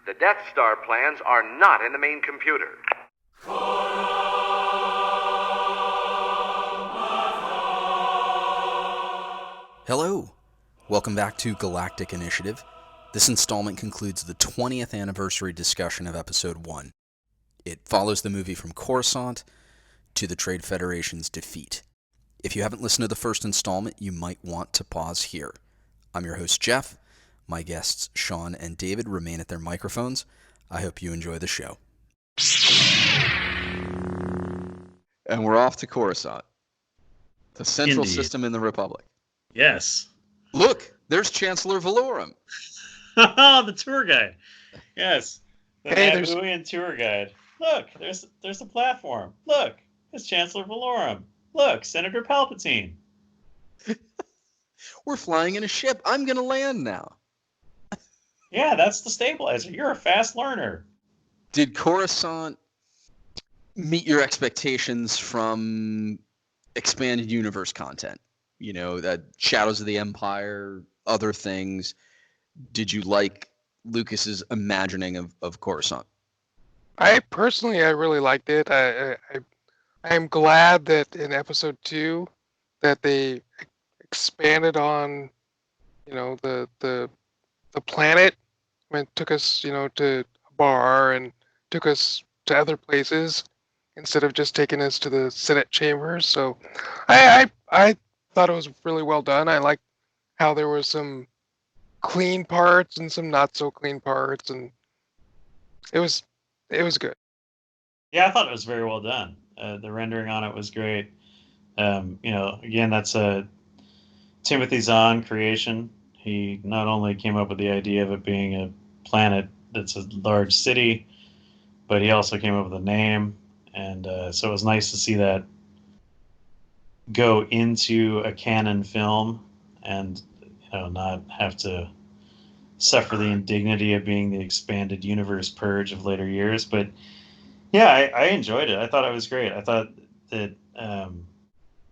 The Death Star plans are not in the main computer. Hello. Welcome back to Galactic Initiative. This installment concludes the 20th anniversary discussion of Episode 1. It follows the movie from Coruscant to the Trade Federation's defeat. If you haven't listened to the first installment, you might want to pause here. I'm your host, Jeff. My guests, Sean and David, remain at their microphones. I hope you enjoy the show. And we're off to Coruscant, the central system in the Republic. Yes. Look, there's Chancellor Valorum. The tour guide. Yes. The Hey, Nabooian tour guide. Look, there's a platform. Look, it's Chancellor Valorum. Look, Senator Palpatine. We're flying in a ship. I'm going to land now. Yeah, that's the stabilizer. You're a fast learner. Did Coruscant meet your expectations from expanded universe content? You know, that Shadows of the Empire, other things. Did you like Lucas's imagining of Coruscant? I really liked it. I am glad that in episode 2 that they expanded on, the planet. I mean, took us, to a bar and took us to other places instead of just taking us to the Senate chambers. So I thought it was really well done. I liked how there was some clean parts and some not so clean parts, and it was good. Yeah, I thought it was very well done. The rendering on it was great. Again, that's a Timothy Zahn creation. He not only came up with the idea of it being a planet that's a large city, but he also came up with a name. And so it was nice to see that go into a canon film and not have to suffer the indignity of being the expanded universe purge of later years. But yeah, I enjoyed it. I thought it was great. I thought that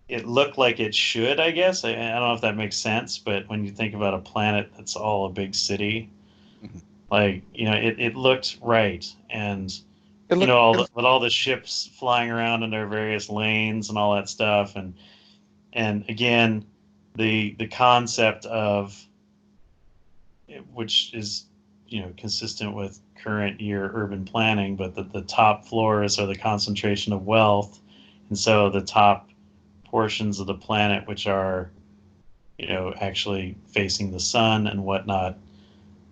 it looked like it should, I guess. I don't know if that makes sense, but when you think about a planet that's all a big city, it looked right. And with all the ships flying around in their various lanes and all that stuff, and again, the concept of, which is consistent with current year urban planning, but the top floors are the concentration of wealth, and so the top portions of the planet, which are actually facing the sun and whatnot,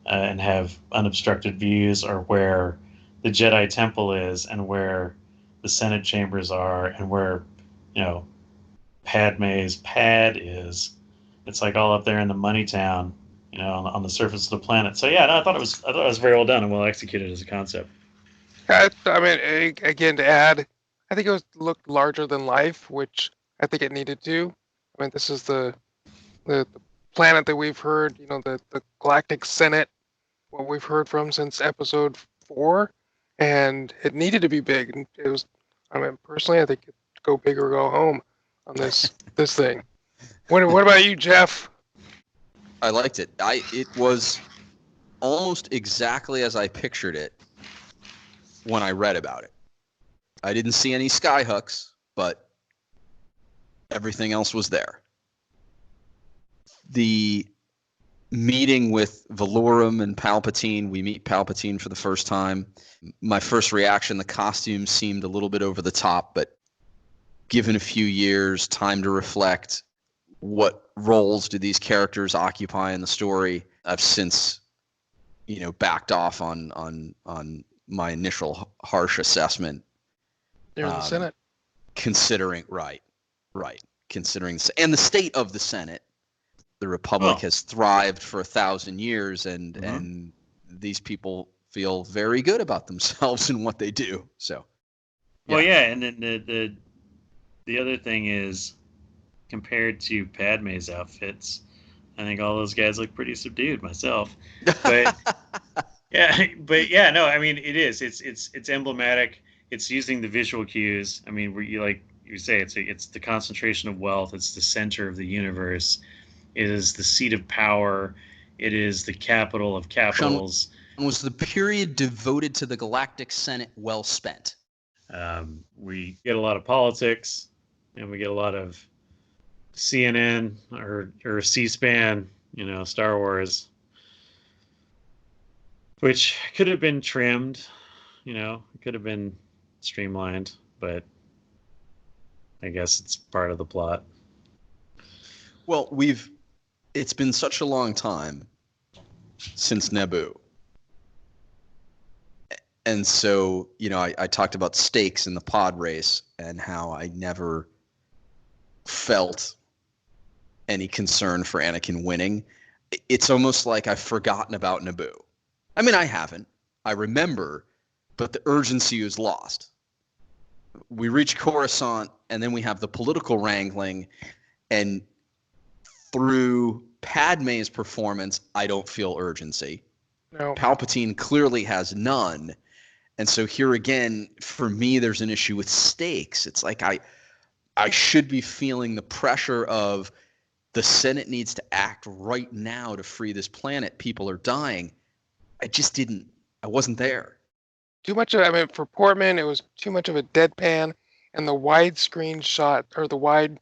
and have unobstructed views, are where the Jedi Temple is, and where the Senate chambers are, and where Padme's pad is. It's like all up there in the money town, on the surface of the planet. So yeah, no, I thought it was very well done and well executed as a concept. I mean, again, to add, I think it looked larger than life, which I think it needed to. I mean, this is the planet that we've heard, the Galactic Senate, what we've heard from since episode 4, and it needed to be big. And it was, personally, I think it'd go big or go home on this thing. What about you, Jeff? I liked it. It was almost exactly as I pictured it when I read about it. I didn't see any skyhooks, but everything else was there. The meeting with Valorum and Palpatine, we meet Palpatine for the first time. My first reaction, the costume seemed a little bit over the top, but given a few years, time to reflect, what roles do these characters occupy in the story? I've since, backed off on my initial harsh assessment. They're in the Senate. Considering and the state of the Senate, the Republic has thrived for 1,000 years, and these people feel very good about themselves and what they do. So, yeah. Well, yeah, and then the other thing is, compared to Padme's outfits, I think all those guys look pretty subdued myself. But no, I mean, it is. It's emblematic. It's using the visual cues. I mean, where you say, it's the concentration of wealth. It's the center of the universe. It is the seat of power. It is the capital of capitals. And was the period devoted to the Galactic Senate well spent? We get a lot of politics, and we get a lot of CNN or C-SPAN, Star Wars, which could have been trimmed, it could have been streamlined, but I guess it's part of the plot. Well, it's been such a long time since Naboo. And so, I talked about stakes in the pod race and how I never felt any concern for Anakin winning. It's almost like I've forgotten about Naboo. I mean, I haven't. I remember, but the urgency is lost. We reach Coruscant, and then we have the political wrangling, and through Padme's performance, I don't feel urgency. No. Palpatine clearly has none. And so here again, for me, there's an issue with stakes. It's like I should be feeling the pressure of the Senate needs to act right now to free this planet. People are dying. I wasn't there. Too much of, for Portman, it was too much of a deadpan, and the widescreen shot, or the wide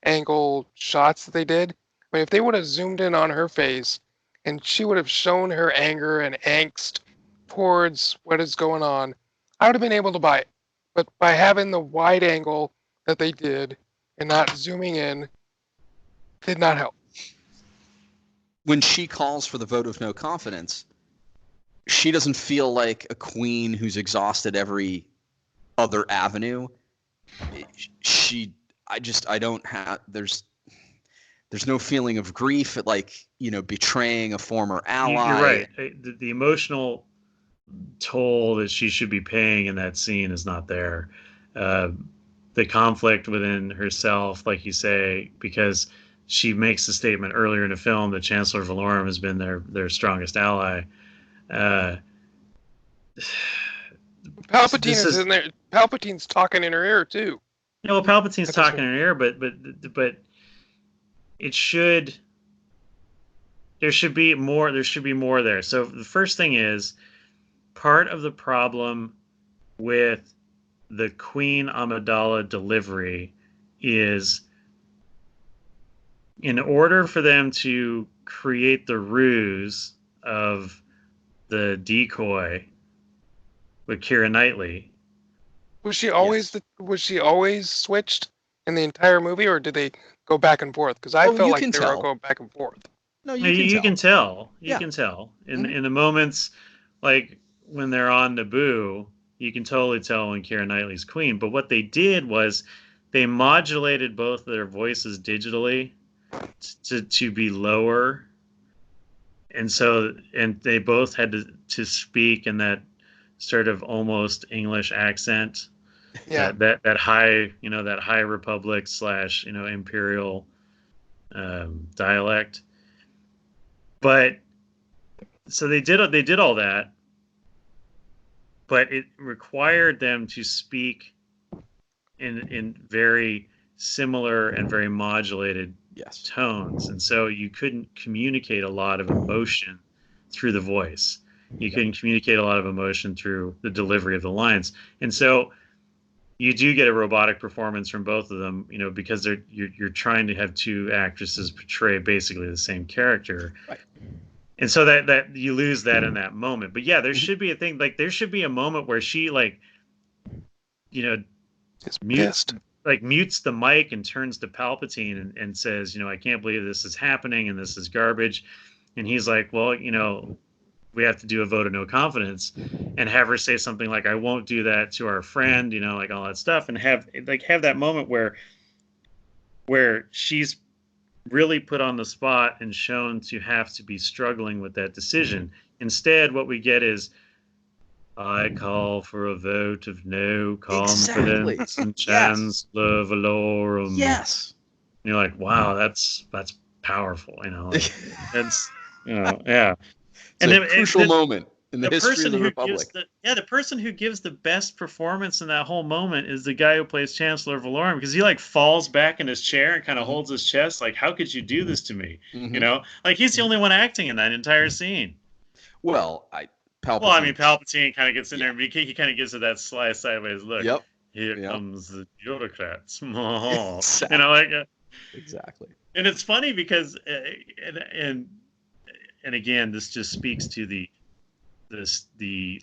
angle shots that they did. I mean, if they would have zoomed in on her face, and she would have shown her anger and angst towards what is going on, I would have been able to buy it. But by having the wide angle that they did and not zooming in, did not help. When she calls for the vote of no confidence, she doesn't feel like a queen who's exhausted every other avenue. There's no feeling of grief at betraying a former ally. You're right. The emotional toll that she should be paying in that scene is not there. The conflict within herself, like you say, because she makes the statement earlier in the film that Chancellor Valorum has been their strongest ally. Palpatine is in there. Palpatine's talking in her ear too. Palpatine's talking in her ear, but it should. There should be more. There should be more there. So the first thing is, part of the problem with the Queen Amidala delivery is, in order for them to create the ruse of the decoy with Keira Knightley. Was she always switched in the entire movie, or did they go back and forth? Because I felt like they were going back and forth. No, you can tell. You can tell in the moments, like when they're on Naboo, you can totally tell when Keira Knightley's queen. But what they did was they modulated both their voices digitally to be lower, and they both had to speak in that sort of almost English accent. Yeah. That high, that high republic / imperial dialect. But so they did all that, but it required them to speak in very similar and very modulated tones, and so you couldn't communicate a lot of emotion through the voice. You couldn't communicate a lot of emotion through the delivery of the lines, and so you do get a robotic performance from both of them, because you're trying to have two actresses portray basically the same character, right. And so that you lose that in that moment. But yeah, there should be a thing, like there should be a moment where she mutes the mic and turns to Palpatine and says, I can't believe this is happening and this is garbage. And he's like, well, we have to do a vote of no confidence, and have her say something like, I won't do that to our friend, like all that stuff, and have that moment where she's really put on the spot and shown to have to be struggling with that decision. Instead, what we get is, I call for a vote of no confidence in Chancellor Valorum. Yes. And you're like, wow, that's powerful, that's, yeah. It's a crucial moment in the history of the Republic. The person who gives the best performance in that whole moment is the guy who plays Chancellor Valorum, because he falls back in his chair and kind of holds his chest, like, how could you do this to me? Mm-hmm. He's the only one acting in that entire scene. Well, Palpatine. Well, I mean, Palpatine kind of gets in there, but he kind of gives it that sly sideways look. Yep. Here Yep. comes the bureaucrats. Exactly. You know, like Exactly. and it's funny because and again, this just speaks to the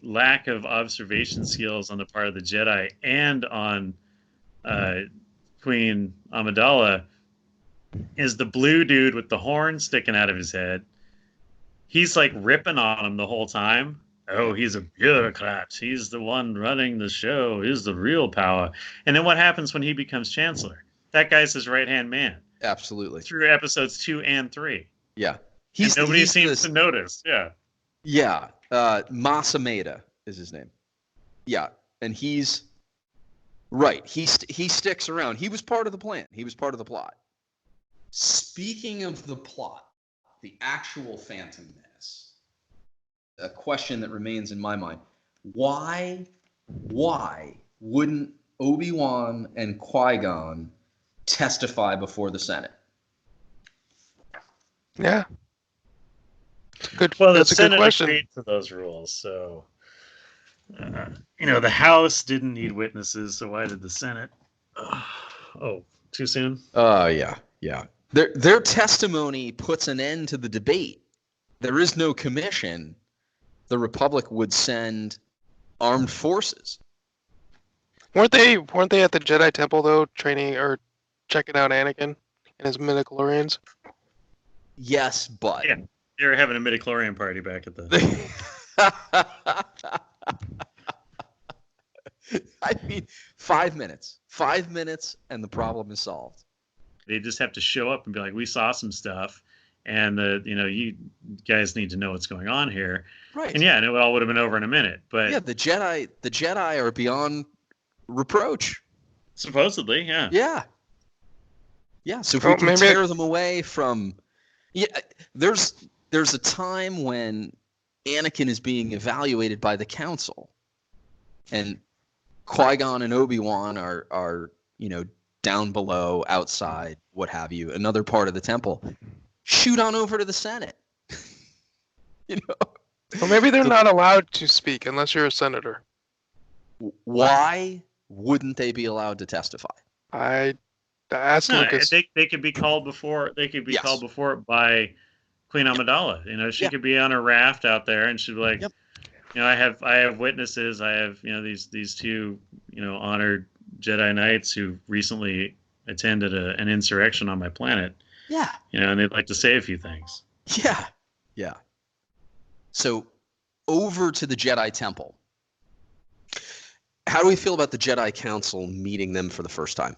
lack of observation skills on the part of the Jedi and on Queen Amidala. Is the blue dude with the horn sticking out of his head? He's like ripping on him the whole time. Oh, he's a bureaucrat. He's the one running the show. He's the real power. And then what happens when he becomes chancellor? That guy's his right-hand man. Absolutely. Through episodes 2 and 3. Yeah. Nobody seems to notice. Yeah. Yeah. Masameda is his name. Yeah. And he's right. He sticks around. He was part of the plan. He was part of the plot. Speaking of the plot, the actual Phantom Menace, a question that remains in my mind: why wouldn't Obi-Wan and Qui-Gon testify before the Senate? Yeah. Good. Well, That's the a good Senate question. agreed to those rules, so the House didn't need witnesses, so why did the Senate? Oh, too soon? Yeah. Their testimony puts an end to the debate. There is no commission. The Republic would send armed forces. Weren't they at the Jedi Temple though, training or checking out Anakin and his midichlorians? Yes, but Yeah, they were having a midichlorian party back at the. I mean, 5 minutes. 5 minutes, and the problem is solved. They just have to show up and be like, "We saw some stuff, and you guys need to know what's going on here." Right. And yeah, and it all would have been over in a minute. But yeah, the Jedi are beyond reproach. Supposedly, yeah. Yeah. So if we can tear them away from, there's a time when Anakin is being evaluated by the Council, and Qui-Gon and Obi-Wan are down below, outside, what have you, another part of the temple. Shoot on over to the Senate. Well, maybe they're not allowed to speak unless you're a senator. Why wouldn't they be allowed to testify? I asked Lucas. They could be called before. They could be called before by Queen Amidala. She could be on a raft out there, and she'd be like, I have witnesses. I have these two honored Jedi Knights who recently attended an insurrection on my planet. Yeah. And they'd like to say a few things. Yeah. So, over to the Jedi Temple. How do we feel about the Jedi Council meeting them for the first time?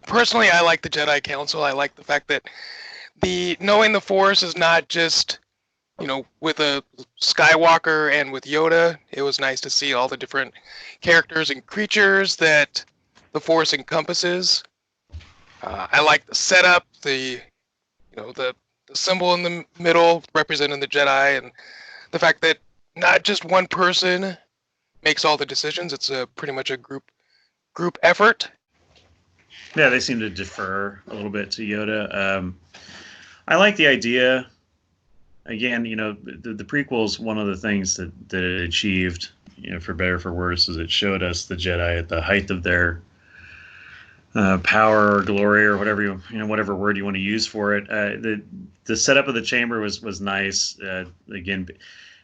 Personally, I like the Jedi Council. I like the fact that knowing the Force is not just, with a Skywalker and with Yoda. It was nice to see all the different characters and creatures that the Force encompasses. I like the setup, the symbol in the middle representing the Jedi, and the fact that not just one person makes all the decisions. It's pretty much a group effort. Yeah, they seem to defer a little bit to Yoda. I like the idea. Again, the prequels, one of the things that it achieved, for better or for worse, is it showed us the Jedi at the height of their power or glory or whatever whatever word you want to use for it. The setup of the chamber was nice. Again,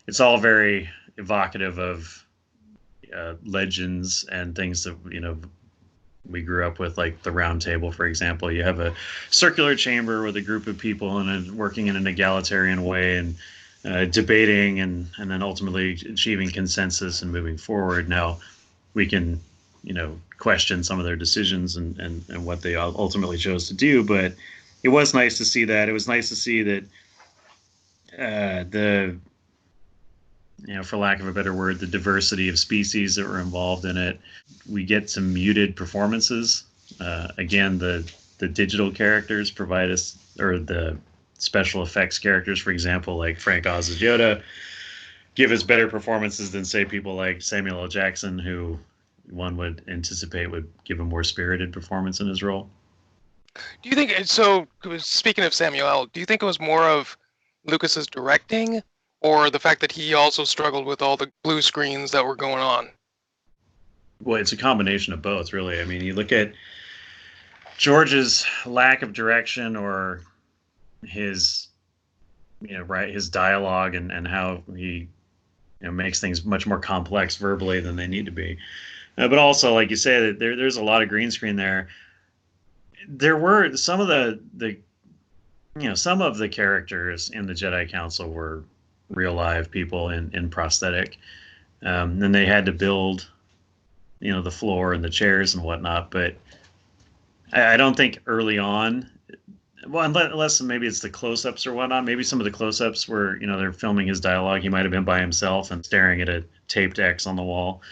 it's all very evocative of legends and things that we grew up with, like the Round Table, for example. You have a circular chamber with a group of people and working in an egalitarian way and debating and then ultimately achieving consensus and moving forward. Now we can question some of their decisions and what they ultimately chose to do, but it was nice to see that. It was nice to see that for lack of a better word, the diversity of species that were involved in it. We get some muted performances. Again, the digital characters provide us, or the special effects characters, for example, like Frank Oz's Yoda, give us better performances than, say, people like Samuel L. Jackson, who one would anticipate would give a more spirited performance in his role. Do you think, so speaking of Samuel L., do you think it was more of Lucas's directing or the fact that he also struggled with all the blue screens that were going on? Well, it's a combination of both, really. I mean, you look at George's lack of direction, or his, his dialogue, and how he, makes things much more complex verbally than they need to be. But also, like you say, that there's a lot of green screen there. There were some of some of the characters in the Jedi Council were real live people in prosthetic. Then they had to build, the floor and the chairs and whatnot. But I don't think early on, well, unless maybe it's the close-ups or whatnot. Maybe some of the close-ups where, they're filming his dialogue. He might have been by himself and staring at a taped X on the wall.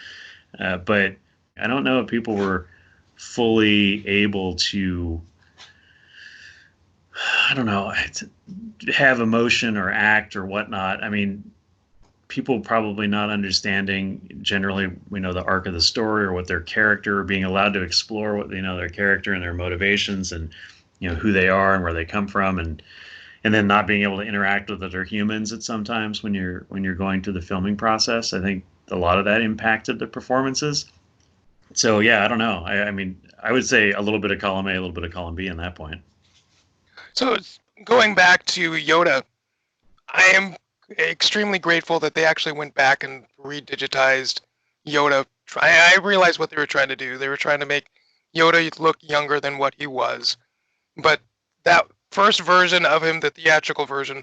But I don't know if people were fully able to, I don't know, have emotion or act or whatnot. I mean, people probably not understanding generally, the arc of the story, or what their character, or being allowed to explore what, their character and their motivations, and, who they are and where they come from, and then not being able to interact with other humans at sometimes when you're going through the filming process. I think a lot of that impacted the performances. So yeah, I don't know. I mean, I would say a little bit of column A, a little bit of column B in that point. So going back to Yoda, I am extremely grateful that they actually went back and redigitized Yoda. I realized what they were trying to do. They were trying to make Yoda look younger than what he was. But that first version of him, the theatrical version,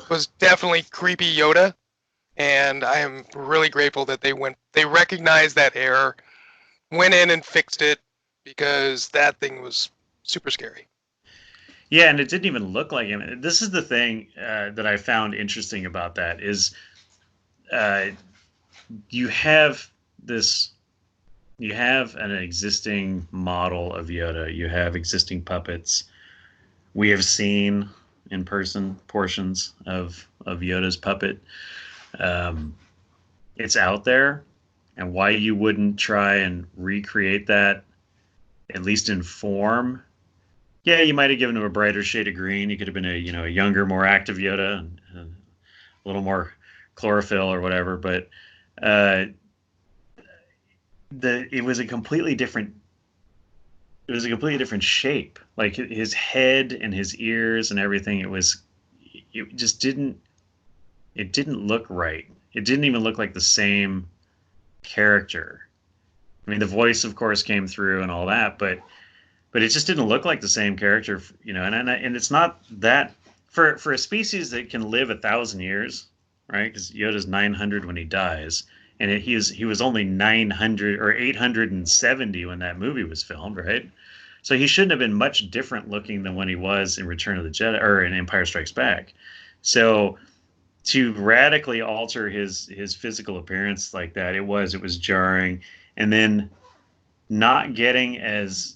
was definitely creepy Yoda. And I am really grateful that they recognized that error, went in and fixed it, because that thing was super scary. Yeah, and it didn't even look like him. This is the thing that I found interesting about that is, you have an existing model of Yoda. You have existing puppets. We have seen in person portions of Yoda's puppet. It's out there, and why you wouldn't try and recreate that, at least in form. Yeah, you might have given him a brighter shade of green. You could have been a younger, more active Yoda, and a little more chlorophyll or whatever. But it was a completely different. It was a completely different shape. Like his head and his ears and everything. It just didn't. It didn't look right. It didn't even look like the same character. I mean, the voice, of course, came through and all that, but it just didn't look like the same character, And it's not that for a species that can live 1,000 years, right? Because Yoda's 900 when he dies, and he was only 900 or 870 when that movie was filmed, right? So he shouldn't have been much different looking than when he was in Return of the Jedi or in Empire Strikes Back. So to radically alter his physical appearance like that, it was jarring, and then not getting as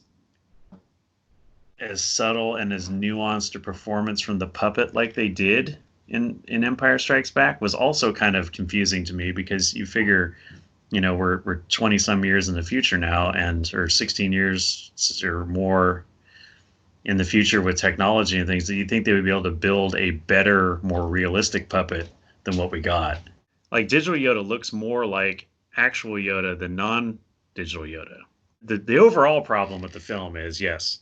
subtle and as nuanced a performance from the puppet like they did in Empire Strikes Back was also kind of confusing to me, because you figure, we're 20 some years in the future now, or 16 years or more in the future with technology and things, that you'd think they would be able to build a better, more realistic puppet than what we got. Like, digital Yoda looks more like actual Yoda than non-digital Yoda. The overall problem with the film is, yes,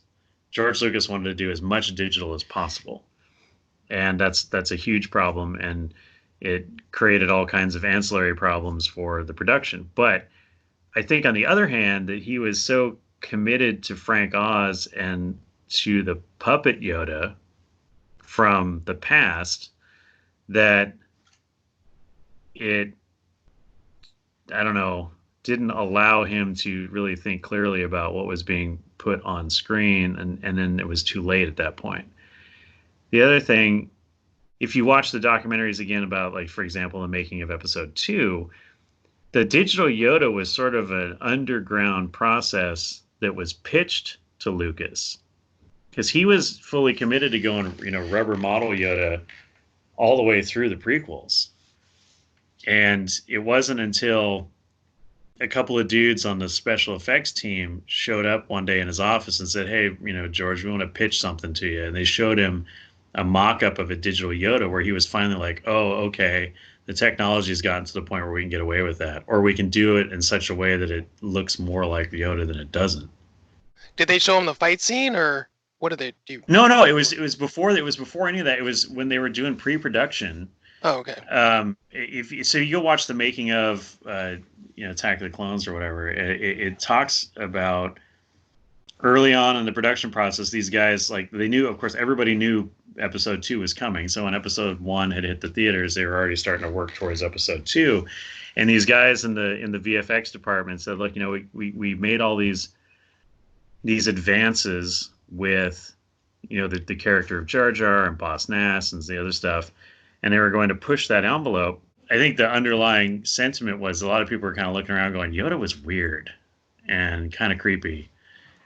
George Lucas wanted to do as much digital as possible, and that's a huge problem, and it created all kinds of ancillary problems for the production. But I think, on the other hand, that he was so committed to Frank Oz and to the puppet Yoda from the past that it, I don't know, didn't allow him to really think clearly about what was being put on screen, and then it was too late at that point. The other thing, if you watch the documentaries again about, like, for example, the making of Episode 2, the digital Yoda was sort of an underground process that was pitched to Lucas, because he was fully committed to going, rubber model Yoda all the way through the prequels. And it wasn't until a couple of dudes on the special effects team showed up one day in his office and said, "Hey, George, we want to pitch something to you." And they showed him a mock-up of a digital Yoda where he was finally like, "Oh, okay, the technology has gotten to the point where we can get away with that, or we can do it in such a way that it looks more like Yoda than it doesn't. Did they show him the fight scene, or what did they do? No, it was before any of that. It was when they were doing pre-production. Oh, okay. If so, you'll watch the making of Attack of the Clones or whatever. It talks about early on in the production process. These guys, like, they knew, of course, everybody knew episode 2 was coming. So when episode 1 had hit the theaters, they were already starting to work towards episode 2. And these guys in the VFX department said, look, we made all these advances with the character of Jar Jar and Boss Nass and the other stuff, and they were going to push that envelope. I think the underlying sentiment was a lot of people were kind of looking around going, Yoda was weird and kind of creepy.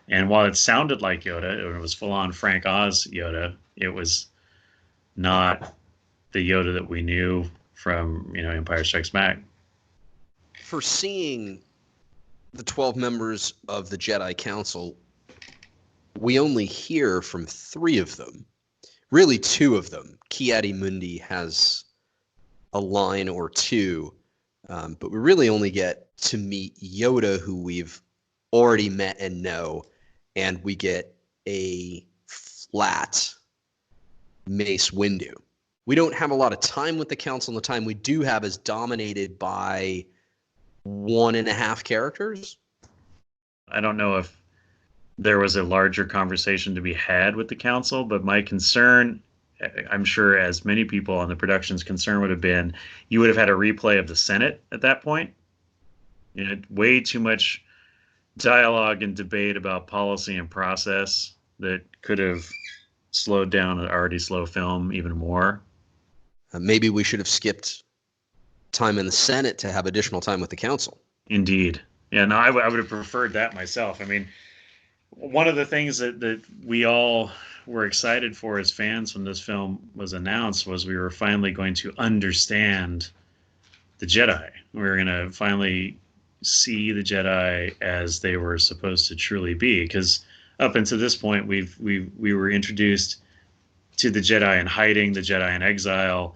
And while it sounded like Yoda, it was full-on Frank Oz Yoda, it was not the Yoda that we knew from, Empire Strikes Back. For seeing the 12 members of the Jedi Council, we only hear from 3 of them. Really 2 of them. Ki-Adi-Mundi has a line or 2, but we really only get to meet Yoda, who we've already met and know, and we get a flat Mace Windu. We don't have a lot of time with the Council, and the time we do have is dominated by 1.5 characters. I don't know if there was a larger conversation to be had with the Council, but my concern, I'm sure as many people on the production's concern would have been, you would have had a replay of the Senate at that point. Way too much dialogue and debate about policy and process that could have slowed down an already slow film even more. Maybe we should have skipped time in the Senate to have additional time with the Council. Indeed. Yeah, no, I would have preferred that myself. I mean, one of the things that we all were excited for as fans when this film was announced was we were finally going to understand the Jedi. We were going to finally see the Jedi as they were supposed to truly be, because up until this point we were introduced to the Jedi in hiding, the Jedi in exile,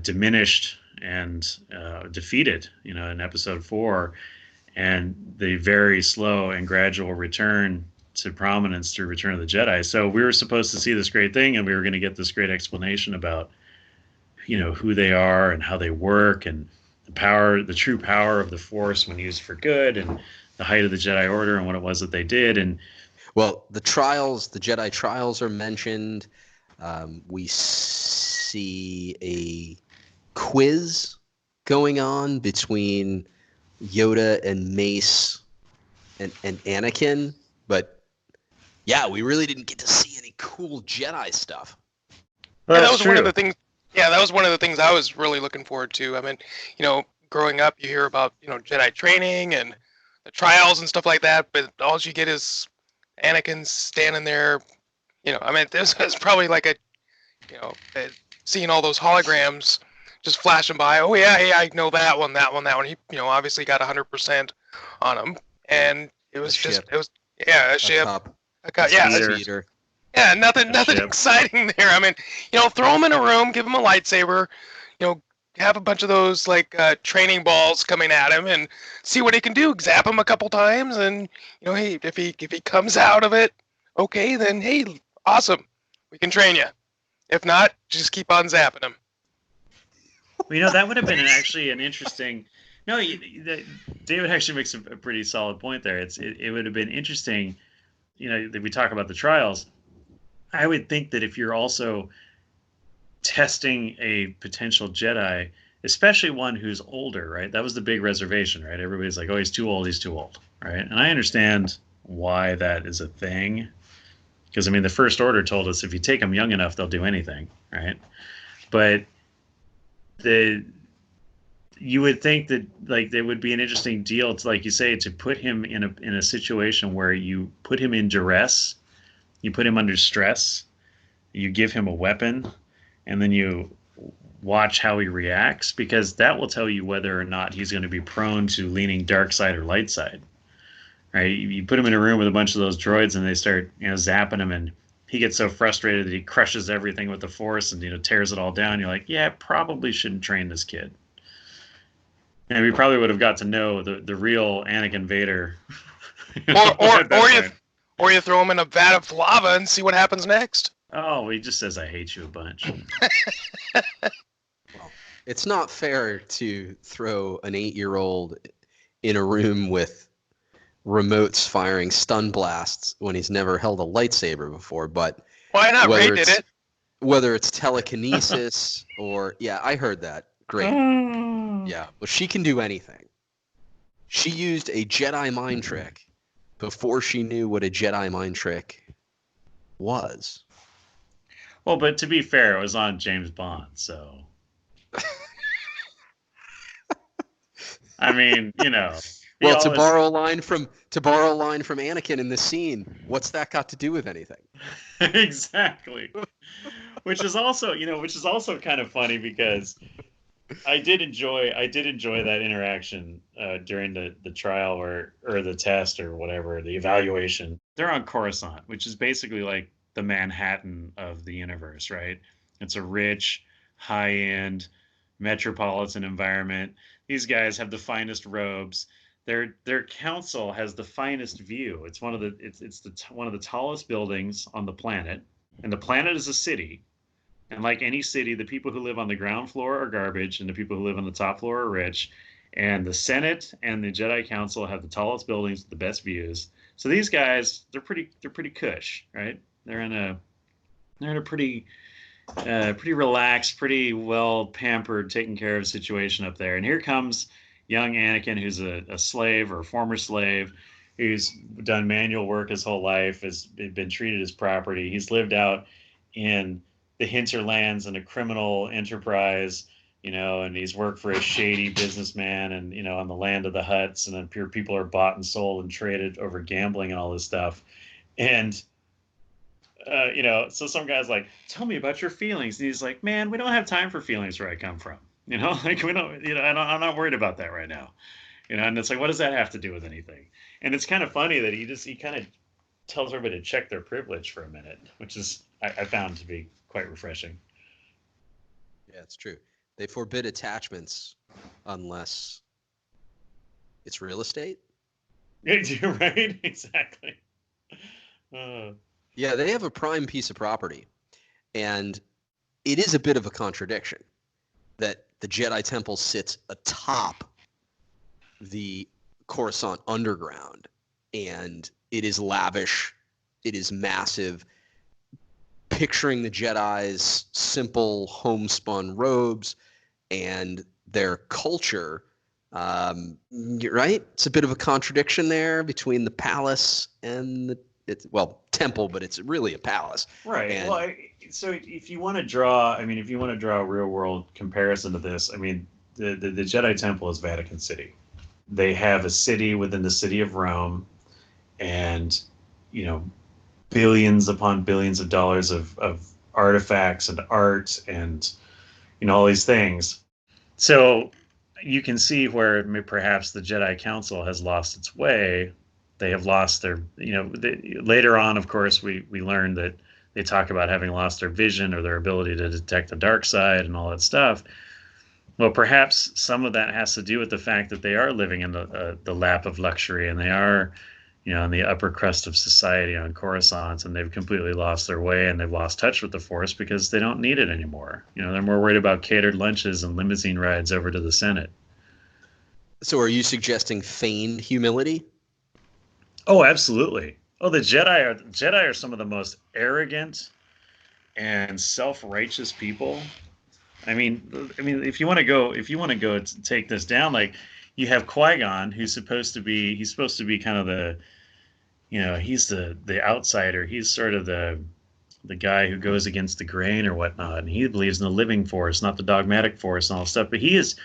diminished and defeated, in episode 4, and the very slow and gradual return to prominence through Return of the Jedi. So we were supposed to see this great thing, and we were going to get this great explanation about who they are and how they work, and the true power of the Force when used for good, and the height of the Jedi Order and what it was that they did. And well, the Jedi trials are mentioned. We see a quiz going on between Yoda and Mace and Anakin, but yeah, we really didn't get to see any cool Jedi stuff. Well, that was true. one of the things. Yeah, that was one of the things I was really looking forward to. I mean, growing up, you hear about Jedi training and the trials and stuff like that, but all you get is Anakin standing there. This was probably like seeing all those holograms just flashing by. Oh yeah, hey, I know that one. He, obviously got 100% on him, and it was a ship. A speeder. Yeah, nothing exciting there. I mean, throw him in a room, give him a lightsaber, have a bunch of those training balls coming at him, and see what he can do. Zap him a couple times, and hey, if he comes out of it, okay, then hey, awesome, we can train you. If not, just keep on zapping him. Well, that would have been actually an interesting. No, David actually makes a pretty solid point there. It would have been interesting, that we talk about the trials. I would think that if you're also testing a potential Jedi, especially one who's older, right? That was the big reservation, right? Everybody's like, oh, he's too old, right? And I understand why that is a thing. Because, the First Order told us if you take them young enough, they'll do anything, right? But you would think that, there would be an interesting deal, to, like you say, to put him in a situation where you put him in duress, you put him under stress, you give him a weapon, and then you watch how he reacts, because that will tell you whether or not he's going to be prone to leaning dark side or light side. Right? You put him in a room with a bunch of those droids, and they start, zapping him, and he gets so frustrated that he crushes everything with the Force and, tears it all down. You're like, yeah, probably shouldn't train this kid. And we probably would have got to know the real Anakin Vader. Or or At that or you point. or you throw him in a vat of lava and see what happens next. Oh, he just says, I hate you a bunch. Well, it's not fair to throw an 8-year-old in a room with remotes firing stun blasts when he's never held a lightsaber before, but Why not? Ray whether did it's it. whether it's telekinesis or yeah, I heard that. Great. Oh. Yeah. Well, she can do anything. She used a Jedi mind trick before she knew what a Jedi mind trick was. Well, but to be fair, it was on James Bond, so I mean, he Well, always to borrow a line from Anakin in this scene, what's that got to do with anything? exactly. Which is also kind of funny because I did enjoy that interaction during the trial or the test or whatever, the evaluation. They're on Coruscant, which is basically like the Manhattan of the universe, right? It's a rich, high-end metropolitan environment. These guys have the finest robes. Their council has the finest view. One of the tallest buildings on the planet, and the planet is a city. And like any city, the people who live on the ground floor are garbage, and the people who live on the top floor are rich. And the Senate and the Jedi Council have the tallest buildings with the best views. So these guys, they're pretty cush, right? They're in a pretty relaxed, pretty well pampered, taken care of situation up there. And here comes young Anakin, who's a slave or a former slave, who's done manual work his whole life, has been treated as property. He's lived out in the hinterlands and a criminal enterprise, and he's worked for a shady businessman, and on the land of the Huts, and then pure people are bought and sold and traded over gambling and all this stuff. And so some guy's like, "Tell me about your feelings," and he's like, "Man, we don't have time for feelings where I come from. Like we don't. I'm not worried about that right now. And it's like, what does that have to do with anything?" And it's kind of funny that he kind of tells everybody to check their privilege for a minute, which is I found to be quite refreshing. Yeah, it's true. They forbid attachments unless it's real estate. You're right, exactly. Uh, Yeah, they have a prime piece of property, and it is a bit of a contradiction that the Jedi Temple sits atop the Coruscant underground, and it is lavish, it is massive. Picturing the Jedi's simple homespun robes and their culture, right? It's a bit of a contradiction there between the palace and temple, but it's really a palace. right. And Well, so if you want to draw, a real world comparison to this, the Jedi Temple is Vatican City. They have a city within the city of Rome, and you know billions upon billions of dollars of artifacts and art and all these things. So you can see where perhaps the Jedi Council has lost its way. They have lost their, later on, of course, we learned that they talk about having lost their vision or their ability to detect the dark side and all that stuff. Well, perhaps some of that has to do with the fact that they are living in the lap of luxury, and they are, in the upper crust of society on Coruscant, and they've completely lost their way, and they've lost touch with the Force because they don't need it anymore. They're more worried about catered lunches and limousine rides over to the Senate. so, are you suggesting feigned humility? Oh, absolutely. Oh, the Jedi are some of the most arrogant and self-righteous people. If you want to go take this down, like you have Qui-Gon, he's supposed to be kind of he's the outsider. He's sort of the guy who goes against the grain or whatnot, and he believes in the living Force, not the dogmatic Force and all that stuff. But he is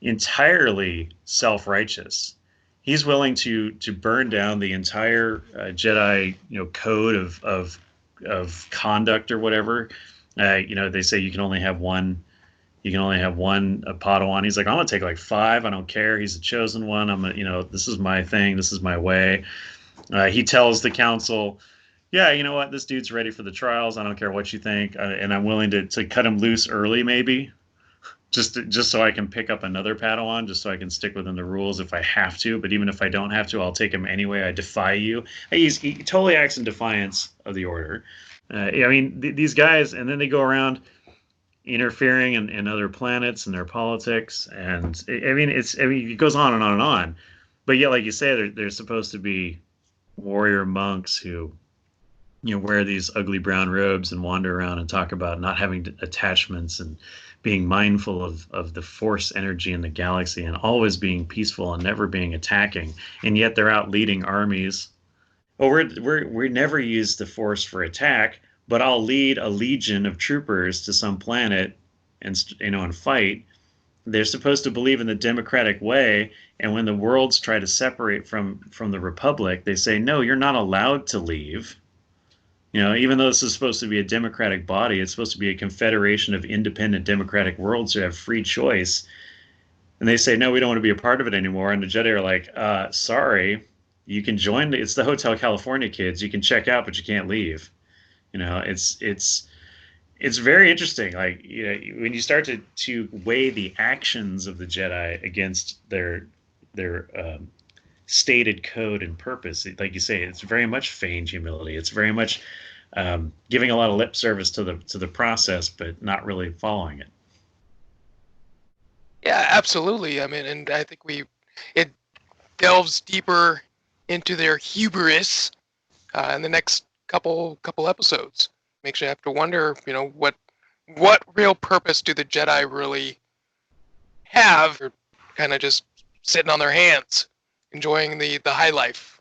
entirely self-righteous. He's willing to burn down the entire Jedi code of conduct or whatever. They say you can only have one. You can only have one Padawan. He's like, I'm gonna take like 5. I don't care. He's the chosen one. This is my thing. This is my way. He tells the council, yeah, you know what? This dude's ready for the trials. I don't care what you think, and I'm willing to cut him loose early, maybe. just so I can pick up another Padawan, just so I can stick within the rules if I have to. But even if I don't have to, I'll take him anyway. I defy you. He totally acts in defiance of the Order. I mean, these guys, and then they go around interfering in other planets and their politics, and I mean, it goes on and on and on. But yet, like you say, they're supposed to be warrior monks who wear these ugly brown robes and wander around and talk about not having attachments and being mindful of the force energy in the galaxy and always being peaceful and never being attacking. And yet they're out leading armies. Well, we never use the force for attack, but I'll lead a legion of troopers to some planet and fight. They're supposed to believe in the democratic way, and when the worlds try to separate from the republic, they say, no, you're not allowed to leave. Even though this is supposed to be a democratic body, it's supposed to be a confederation of independent democratic worlds who have free choice. And they say, no, we don't want to be a part of it anymore. And the Jedi are like, sorry, you can join. It's the Hotel California kids. You can check out, but you can't leave. It's very interesting. Like, when you start to weigh the actions of the Jedi against their stated code and purpose, like you say, it's very much feigned humility. It's very much giving a lot of lip service to the process, but not really following it. Yeah, absolutely. I mean, and I think it delves deeper into their hubris in the next couple episodes. Makes you have to wonder, what real purpose do the Jedi really have? They're kind of just sitting on their hands, enjoying the high life.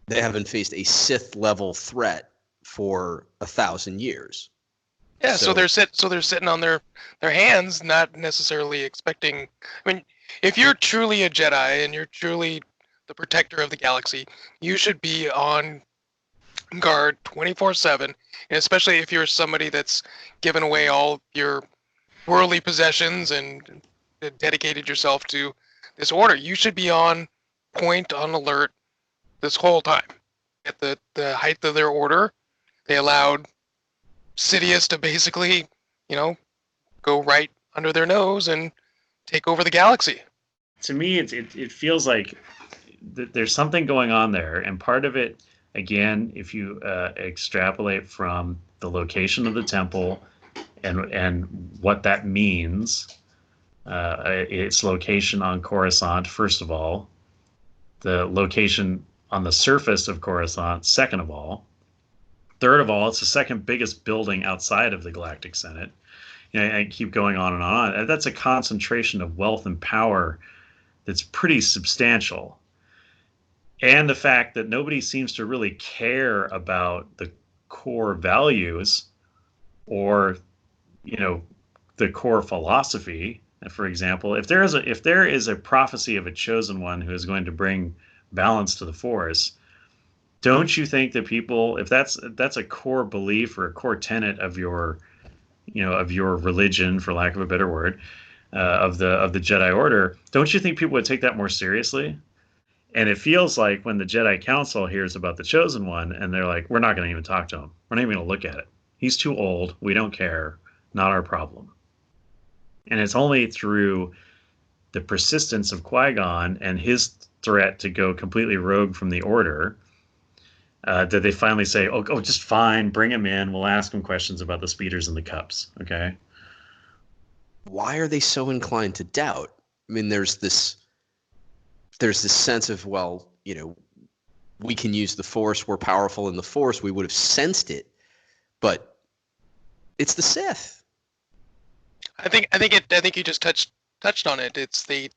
They haven't faced a Sith-level threat for 1,000 years. Yeah, so they're sitting on their hands, not necessarily expecting. I mean, if you're truly a Jedi and you're truly the protector of the galaxy, you should be on guard 24/7, and especially if you're somebody that's given away all your worldly possessions and dedicated yourself to this order. You should be on point, on alert this whole time. At the height of their order, they allowed Sidious to basically, go right under their nose and take over the galaxy. To me, it feels like there's something going on there, and part of it, again, if you extrapolate from the location of the temple and what that means, its location on Coruscant, first of all, the location on the surface of Coruscant, second of all. Third of all, it's the second biggest building outside of the Galactic Senate. I keep going on and on. That's a concentration of wealth and power that's pretty substantial. And the fact that nobody seems to really care about the core values or, the core philosophy. For example, if there is a prophecy of a chosen one who is going to bring balance to the Force, don't you think that people, if that's a core belief or a core tenet of your religion, for lack of a better word, of the Jedi Order, don't you think people would take that more seriously? And it feels like when the Jedi Council hears about the Chosen One, and they're like, we're not going to even talk to him. We're not even going to look at it. He's too old. We don't care. Not our problem. And it's only through the persistence of Qui-Gon and his threat to go completely rogue from the Order that they finally say, oh, just fine, bring him in. We'll ask him questions about the speeders and the cups, okay? Why are they so inclined to doubt? I mean, there's this sense of, well, we can use the Force. We're powerful in the Force. We would have sensed it, but it's the Sith. I think you just touched on it. It's they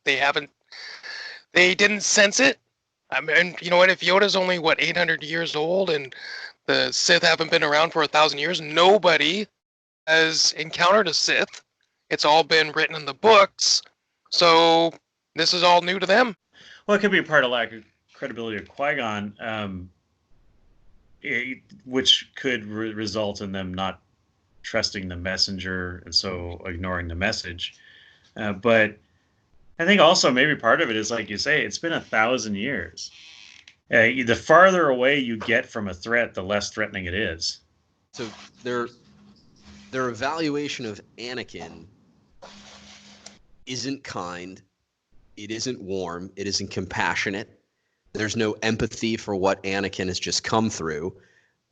didn't sense it. I mean, you know what? If Yoda's only 800 years old and the Sith haven't been around for 1,000 years, nobody has encountered a Sith. It's all been written in the books, so this is all new to them. Well, it could be part of lack of credibility of Qui-Gon, which could result in them not trusting the messenger and so ignoring the message. But I think also maybe part of it is, like you say, it's been 1,000 years. The farther away you get from a threat, the less threatening it is. So their evaluation of Anakin isn't kind. It isn't warm. It isn't compassionate. There's no empathy for what Anakin has just come through.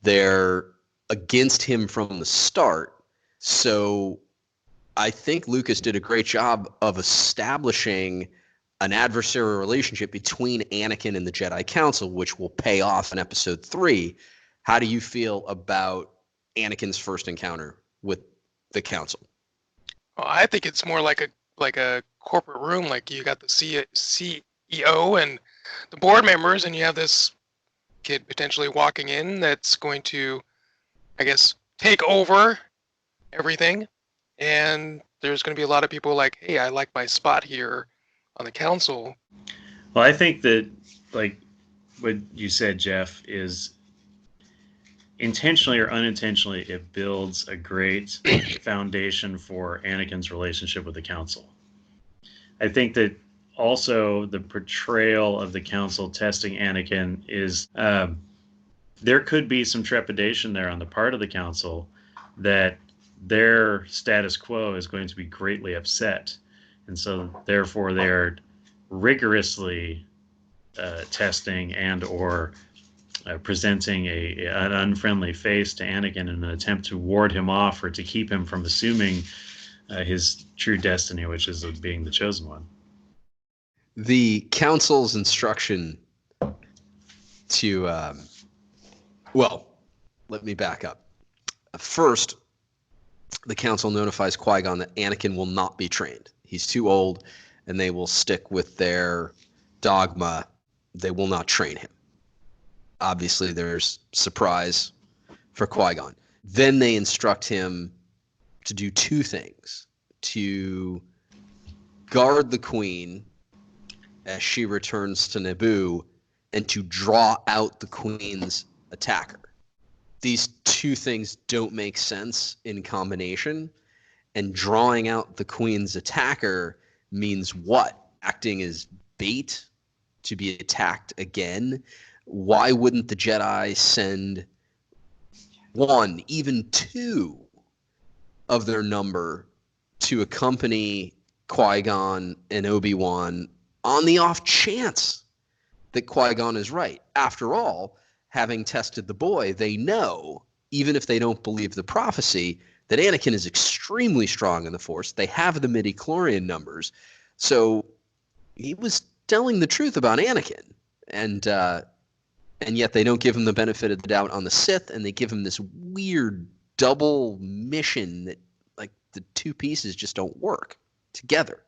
They're against him from the start. So I think Lucas did a great job of establishing an adversarial relationship between Anakin and the Jedi Council, which will pay off in episode 3. How do you feel about Anakin's first encounter with the Council? Well, I think it's more like a corporate room. Like you got the CEO and the board members, and you have this kid potentially walking in that's going to, I guess, take over everything. And there's going to be a lot of people like, hey, I like my spot here on the council. Well, I think that, like what you said, Jeff, is intentionally or unintentionally, it builds a great foundation for Anakin's relationship with the Council. I think that also the portrayal of the Council testing Anakin is there could be some trepidation there on the part of the Council that their status quo is going to be greatly upset. And so therefore they're rigorously testing and or presenting an unfriendly face to Anakin in an attempt to ward him off or to keep him from assuming his true destiny, which is of being the chosen one. The Council's instruction to, well, let me back up. First, the Council notifies Qui-Gon that Anakin will not be trained. He's too old, and they will stick with their dogma. They will not train him. Obviously, there's surprise for Qui-Gon. Then they instruct him to do 2 things. To guard the Queen as she returns to Naboo, and to draw out the Queen's attacker. These 2 things don't make sense in combination, and drawing out the Queen's attacker means what? Acting as bait to be attacked again? Why wouldn't the Jedi send 1, even 2 of their number to accompany Qui-Gon and Obi-Wan on the off chance that Qui-Gon is right? After all, having tested the boy, they know, even if they don't believe the prophecy, that Anakin is extremely strong in the Force. They have the midi-chlorian numbers. So he was telling the truth about Anakin. And yet they don't give him the benefit of the doubt on the Sith, and they give him this weird double mission that, like, the 2 pieces just don't work together.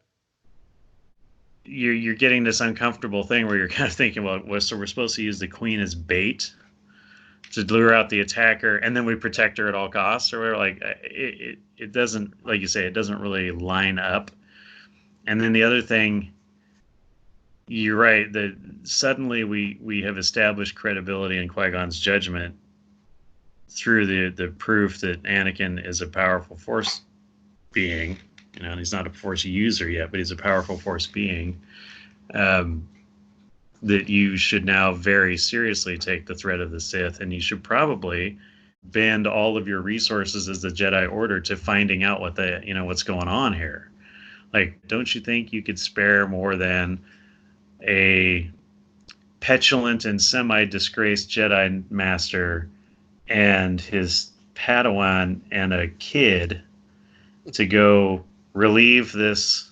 You're getting this uncomfortable thing where you're kind of thinking, well, so we're supposed to use the Queen as bait to lure out the attacker, and then we protect her at all costs, or whatever. Like it doesn't, like you say, it doesn't really line up. And then the other thing, you're right, that suddenly we have established credibility in Qui-Gon's judgment through the proof that Anakin is a powerful Force being. You know, and he's not a Force user yet, but he's a powerful Force being. That you should now very seriously take the threat of the Sith, and you should probably bend all of your resources as the Jedi Order to finding out what's going on here. Like, don't you think you could spare more than a petulant and semi-disgraced Jedi Master and his Padawan and a kid to go relieve this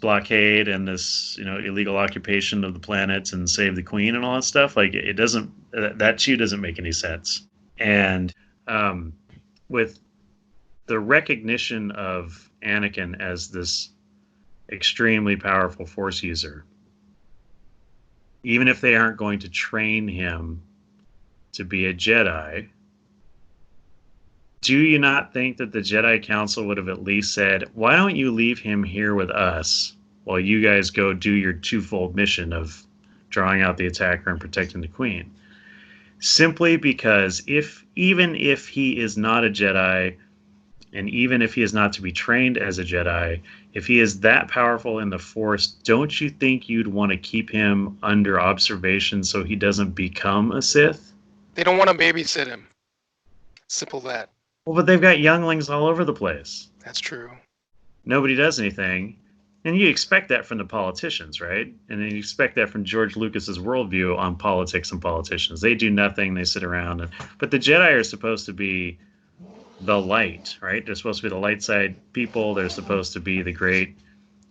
blockade and this illegal occupation of the planets and save the Queen and all that stuff? Like, it doesn't, that too doesn't make any sense. And with the recognition of Anakin as this extremely powerful Force user, even if they aren't going to train him to be a Jedi, do you not think that the Jedi Council would have at least said, why don't you leave him here with us while you guys go do your 2-fold mission of drawing out the attacker and protecting the Queen? Simply because even if he is not a Jedi, and even if he is not to be trained as a Jedi, if he is that powerful in the Force, don't you think you'd want to keep him under observation so he doesn't become a Sith? They don't want to babysit him. Simple that. Well, but they've got younglings all over the place. That's true. Nobody does anything. And you expect that from the politicians, right? And then you expect that from George Lucas's worldview on politics and politicians. They do nothing, they sit around. But the Jedi are supposed to be the light, right? They're supposed to be the light side people. They're supposed to be the great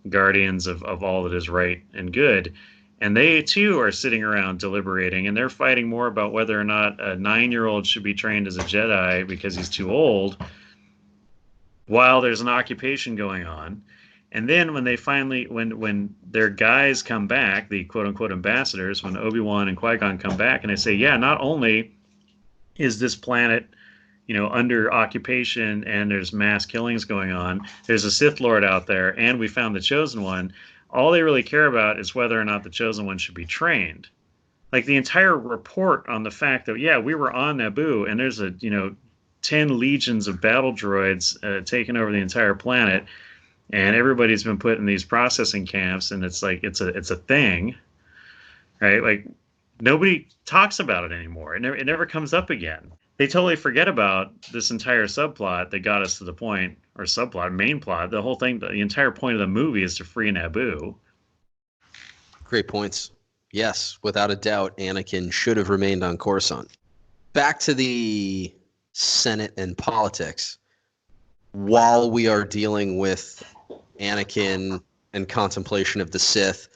guardians of all that is right and good. And they too are sitting around deliberating, and they're fighting more about whether or not a 9-year-old should be trained as a Jedi because he's too old, while there's an occupation going on. And then when they finally, when their guys come back, the quote unquote ambassadors, when Obi-Wan and Qui-Gon come back and they say, yeah, not only is this planet, under occupation and there's mass killings going on, there's a Sith Lord out there, and we found the Chosen One. All they really care about is whether or not the Chosen One should be trained. Like the entire report on the fact that, yeah, we were on Naboo and there's 10 legions of battle droids taking over the entire planet, and everybody's been put in these processing camps, and it's like it's a thing, right? Like nobody talks about it anymore. It never comes up again. They totally forget about this entire subplot that got us to the point, or subplot, main plot. The whole thing, the entire point of the movie is to free Naboo. Great points. Yes, without a doubt, Anakin should have remained on Coruscant. Back to the Senate and politics. While we are dealing with Anakin and contemplation of the Sith,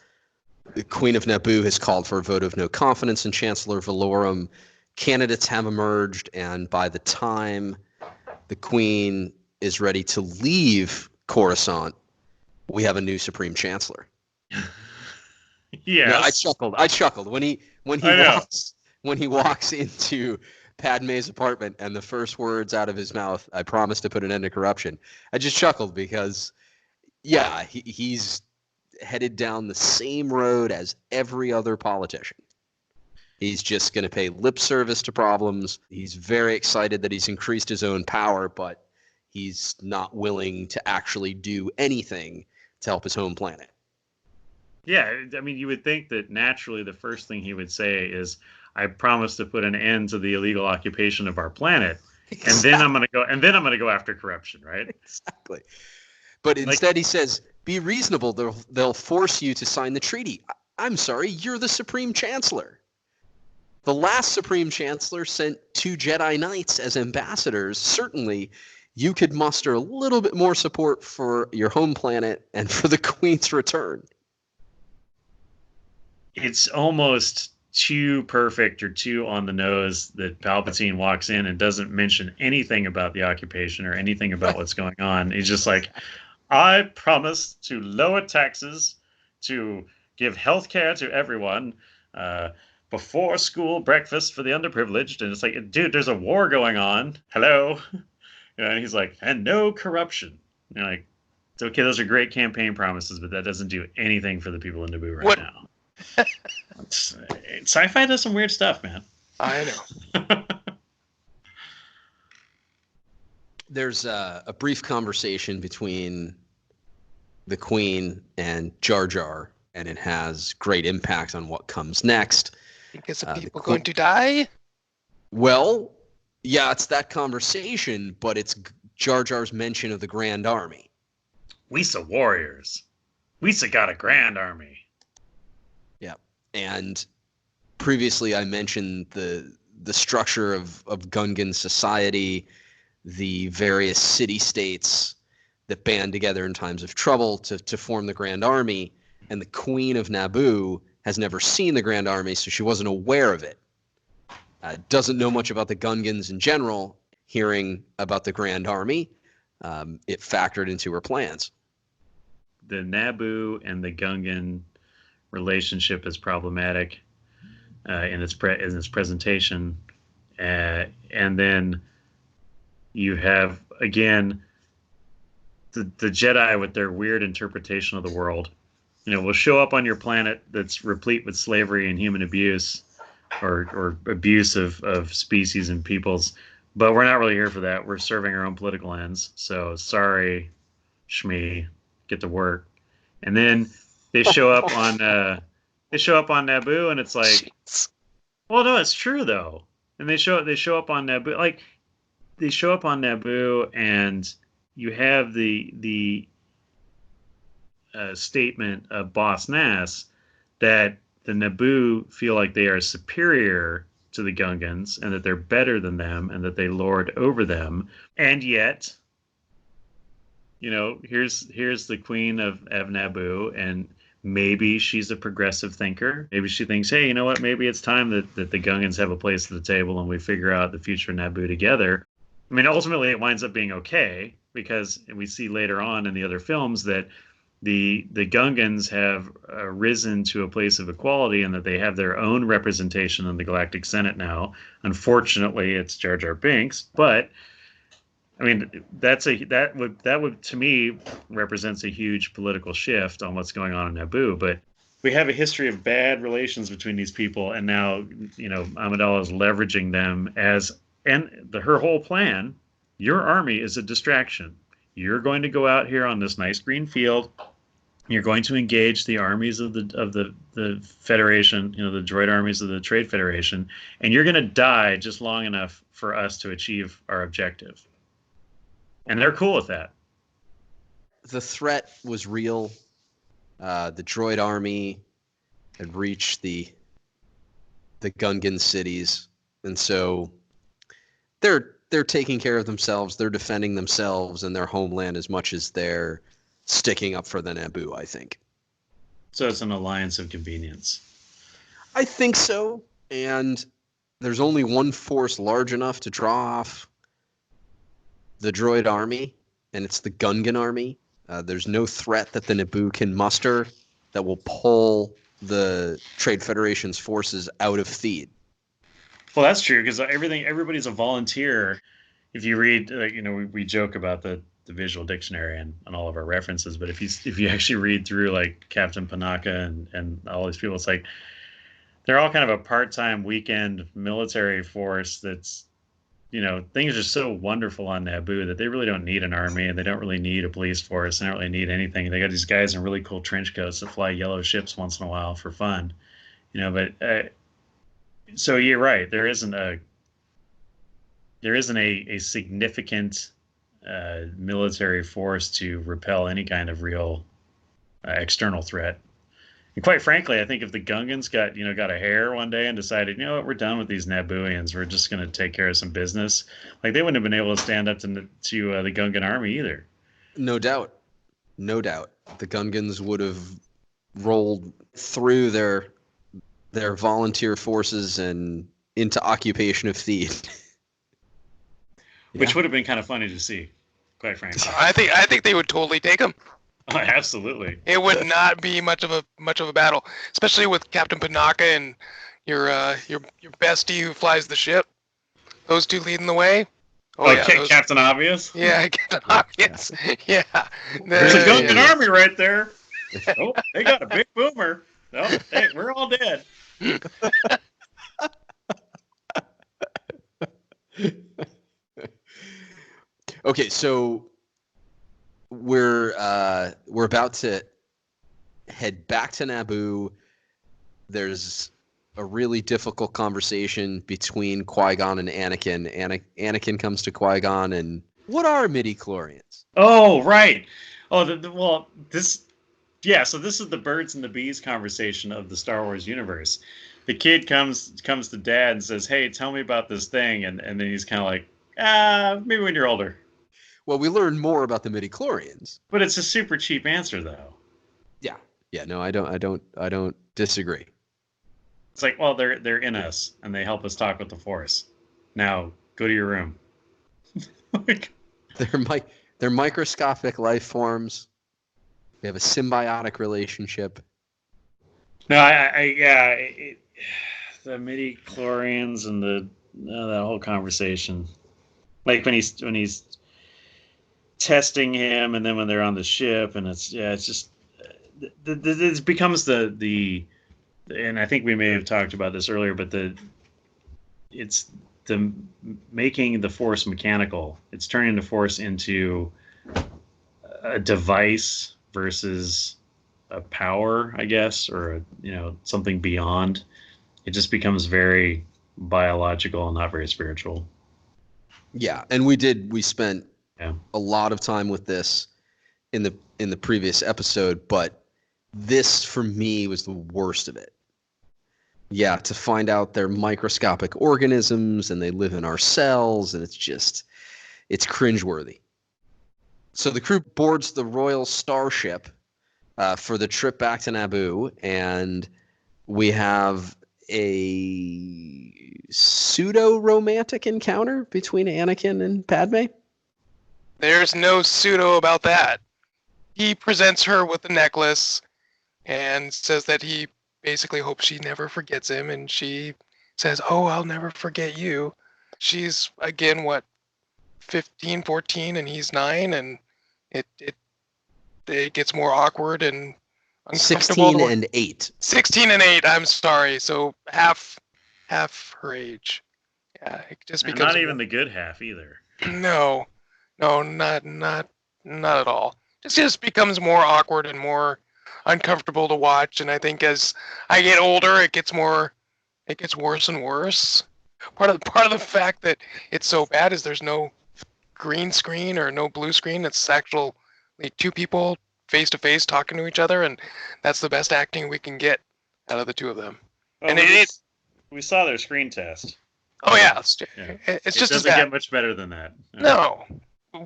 the Queen of Naboo has called for a vote of no confidence in Chancellor Valorum. Candidates have emerged, and by the time the Queen is ready to leave Coruscant, we have a new Supreme Chancellor. Yes. No, I chuckled when he walks into Padme's apartment and the first words out of his mouth, "I promise to put an end to corruption." I just chuckled because, yeah, he's headed down the same road as every other politician. He's just going to pay lip service to problems. He's very excited that he's increased his own power, but he's not willing to actually do anything to help his home planet. Yeah, I mean, you would think that naturally the first thing he would say is, "I promise to put an end to the illegal occupation of our planet." Exactly. And then I'm going to go after corruption, right? Exactly. But instead he says, "Be reasonable. They'll force you to sign the treaty." I'm sorry, you're the Supreme Chancellor. The last Supreme Chancellor sent 2 Jedi Knights as ambassadors. Certainly, you could muster a little bit more support for your home planet and for the Queen's return. It's almost too perfect or too on the nose that Palpatine walks in and doesn't mention anything about the occupation or anything about what's going on. He's just like, "I promise to lower taxes, to give health care to everyone, before school breakfast for the underprivileged." And it's like, dude, there's a war going on. Hello. And he's like, "And no corruption." And you're like, it's okay, those are great campaign promises, but that doesn't do anything for the people in Naboo right now. Sci-fi does some weird stuff, man. I know. There's a brief conversation between the Queen and Jar Jar, and it has great impact on what comes next. Think it's people going to die? Well, yeah, it's that conversation, but it's Jar Jar's mention of the Grand Army. "We's warriors. We's got a grand army." Yeah, and previously I mentioned the structure of Gungan society, the various city-states that band together in times of trouble to form the Grand Army, and the Queen of Naboo has never seen the Grand Army, so she wasn't aware of it. Doesn't know much about the Gungans in general. Hearing about the Grand Army, it factored into her plans. The Naboo and the Gungan relationship is problematic in its presentation, and then you have again the Jedi with their weird interpretation of the world. Will show up on your planet that's replete with slavery and human abuse, or abuse of species and peoples, but we're not really here for that. We're serving our own political ends. So sorry, Shmi, get to work. And then they show up on Naboo, and it's like, well, no, it's true though. And they show up on Naboo, and you have the statement of Boss Nass that the Naboo feel like they are superior to the Gungans and that they're better than them and that they lord over them. And yet, here's the queen of Naboo, and maybe she's a progressive thinker. Maybe she thinks, hey, you know what? Maybe it's time that the Gungans have a place at the table and we figure out the future of Naboo together. I mean, ultimately, it winds up being okay because we see later on in the other films that the Gungans have risen to a place of equality and that they have their own representation in the Galactic Senate now. Unfortunately, it's Jar Jar Binks, but I mean, that would to me represents a huge political shift on what's going on in Naboo. But we have a history of bad relations between these people, and now Amidala is leveraging them her whole plan. Your army is a distraction. You're going to go out here on this nice green field. You're going to engage the armies of the Federation, the droid armies of the Trade Federation, and you're going to die just long enough for us to achieve our objective. And they're cool with that. The threat was real. The droid army had reached the Gungan cities, and so they're taking care of themselves. They're defending themselves and their homeland as much as they're sticking up for the Naboo, I think. So it's an alliance of convenience. I think so. And there's only one force large enough to draw off the droid army, and it's the Gungan army. There's no threat that the Naboo can muster that will pull the Trade Federation's forces out of Theed. Well, that's true, because everybody's a volunteer. If you read, we joke about the visual dictionary and all of our references, but if you actually read through like Captain Panaka and all these people, it's like they're all kind of a part-time weekend military force that's, things are so wonderful on Naboo that they really don't need an army and they don't really need a police force. They don't really need anything. They got these guys in really cool trench coats that fly yellow ships once in a while for fun, but so you're right. There isn't a significant military force to repel any kind of real external threat. And quite frankly, I think if the Gungans got a hair one day and decided, we're done with these Nabooians, we're just going to take care of some business, like they wouldn't have been able to stand up to the Gungan army either. No doubt. The Gungans would have rolled through their volunteer forces and into occupation of Theed. Which would have been kind of funny to see, quite frankly. I think they would totally take them. Oh, absolutely. It would not be much of a battle, especially with Captain Panaka and your bestie who flies the ship. Those two leading the way. Oh yeah, Captain Obvious. Yeah, Captain Obvious. Yeah. There's a Gungan army right there. Oh, they got a big boomer. Oh, hey, we're all dead. Okay, so we're about to head back to Naboo. There's a really difficult conversation between Qui-Gon and Anakin. Anakin comes to Qui-Gon and, what are midi-chlorians? Oh, right. Oh, so this is the birds and the bees conversation of the Star Wars universe. The kid comes to Dad and says, hey, tell me about this thing. And then he's kind of like, maybe when you're older. Well, we learn more about the midi-chlorians. But it's a super cheap answer, though. Yeah, no, I don't disagree. It's like, well, they're in us, and they help us talk with the Force. Now, go to your room. They're microscopic life forms. They have a symbiotic relationship. No, the midi-chlorians and that whole conversation, like when he's testing him, and then when they're on the ship, and it's just it becomes the and I think we may have talked about this earlier, but it's the making the Force mechanical. It's turning the Force into a device versus a power, I guess, or something beyond. It just becomes very biological and not very spiritual. Yeah, and we spent a lot of time with this in the in the previous episode, but this for me was the worst of it. Yeah, to find out they're microscopic organisms and they live in our cells, and it's cringeworthy. So the crew boards the Royal Starship for the trip back to Naboo, and we have a pseudo-romantic encounter between Anakin and Padme. There's no pseudo about that. He presents her with the necklace and says that he basically hopes she never forgets him, and she says, "Oh, I'll never forget you." She's, again, what, 15, 14, and he's 9, and it gets more awkward and uncomfortable. 16 and 8. 16 and 8, I'm sorry. So half her age. Yeah, it just And becomes not even the good half either. No, not at all. It just becomes more awkward and more uncomfortable to watch. And I think as I get older, it gets worse and worse. Part of the fact that it's so bad is there's no green screen or no blue screen. It's actually two people face to face talking to each other, and that's the best acting we can get out of the two of them. Well, and we saw their screen test. Oh yeah, it's just as doesn't bad. Get much better than that. No,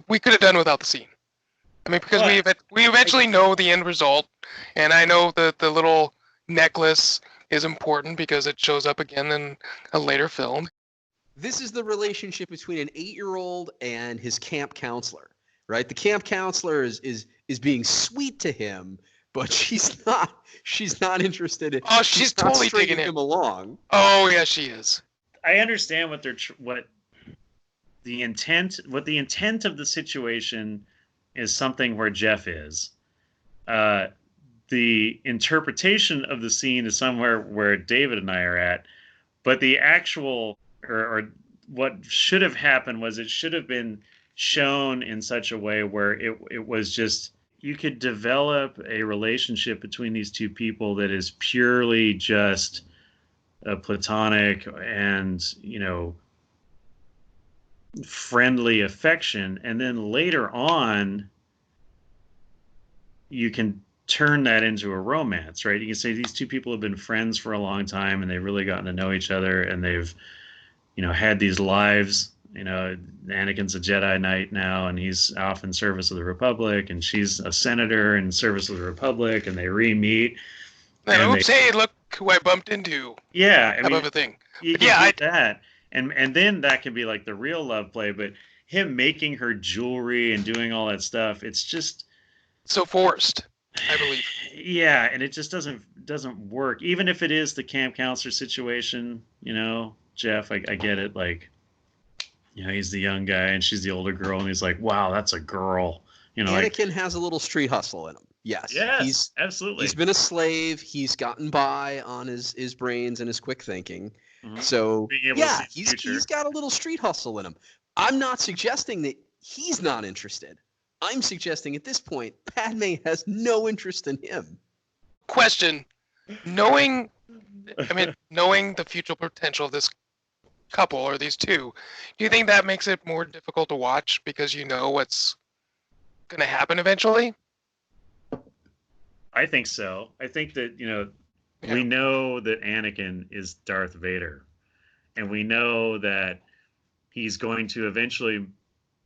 we could have done without the scene. I mean, because we eventually know the end result, and I know that the little necklace is important because it shows up again in a later film. This is the relationship between an 8-year-old and his camp counselor, right? The camp counselor is being sweet to him, but she's not interested in. Oh, she's totally taking digging him along. Oh yeah, she is. I understand what the intent of the situation is, something where Jeff is. The interpretation of the scene is somewhere where David and I are at, but the actual or what should have happened was it should have been shown in such a way where it was just, you could develop a relationship between these two people that is purely just platonic and, friendly affection. And then later on, you can turn that into a romance, right? You can say these two people have been friends for a long time and they've really gotten to know each other, and they've, had these lives. Anakin's a Jedi Knight now, and he's off in service of the Republic, and she's a senator in service of the Republic, and they re-meet. And oops, hey, look who I bumped into. Yeah, type of a thing. You get that, and then that can be like the real love play. But him making her jewelry and doing all that stuff, it's just so forced, I believe. Yeah, and it just doesn't work. Even if it is the camp counselor situation, Jeff, I get it. Like, he's the young guy and she's the older girl, and he's like, wow, that's a girl. Anakin has a little street hustle in him. Yes, absolutely. He's been a slave. He's gotten by on his brains and his quick thinking. Mm-hmm. So yeah, he's got a little street hustle in him. I'm not suggesting that he's not interested. I'm suggesting at this point, Padme has no interest in him. Question: knowing the future potential of this couple or these two, do you think that makes it more difficult to watch because you know what's going to happen eventually? I think so. I think that, we know that Anakin is Darth Vader, and we know that he's going to eventually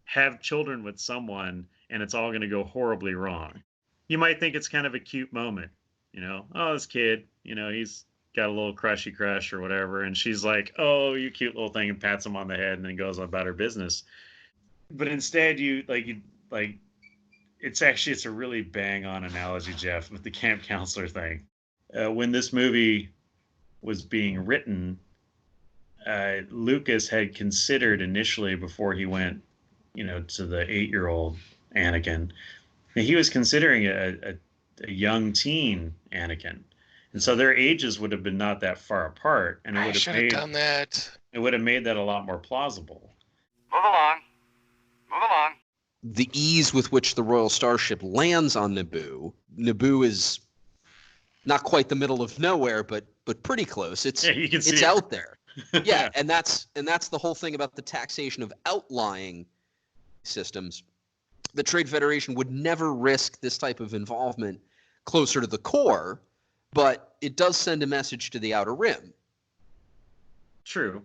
have children with someone, and it's all going to go horribly wrong. You might think it's kind of a cute moment, oh, this kid, he's got a little crushy crush or whatever, and she's like, oh, you cute little thing, and pats him on the head and then goes about her business. But instead it's a really bang on analogy, Jeff, with the camp counselor thing. When this movie was being written, Lucas had considered initially, before he went to the 8-year-old Anakin, he was considering a young teen Anakin. And so their ages would have been not that far apart, and I should have done that. It would have made that a lot more plausible. Move along. The ease with which the Royal Starship lands on Naboo. Naboo is not quite the middle of nowhere, but pretty close. It's out there. Yeah, and that's the whole thing about the taxation of outlying systems. The Trade Federation would never risk this type of involvement closer to the core, but it does send a message to the Outer Rim. True.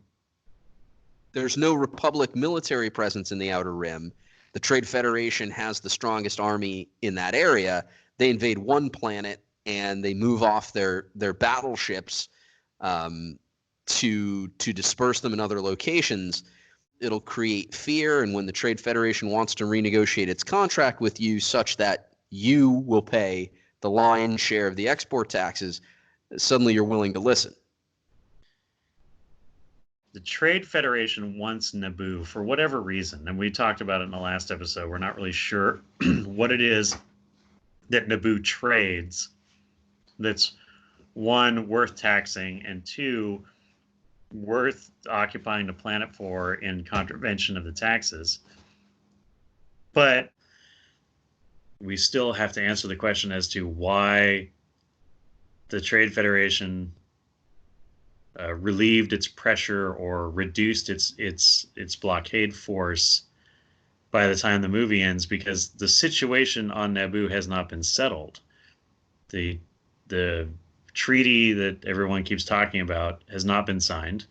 There's no Republic military presence in the Outer Rim. The Trade Federation has the strongest army in that area. They invade one planet and they move off their battleships to disperse them in other locations. It'll create fear, and when the Trade Federation wants to renegotiate its contract with you such that you will pay the lion's share of the export taxes, suddenly you're willing to listen. The Trade Federation wants Naboo for whatever reason, and we talked about it in the last episode. We're not really sure what it is that Naboo trades that's, one, worth taxing, and two, worth occupying the planet for in contravention of the taxes. But we still have to answer the question as to why the Trade Federation relieved its pressure or reduced its blockade force by the time the movie ends, because the situation on Naboo has not been settled. The treaty that everyone keeps talking about has not been signed.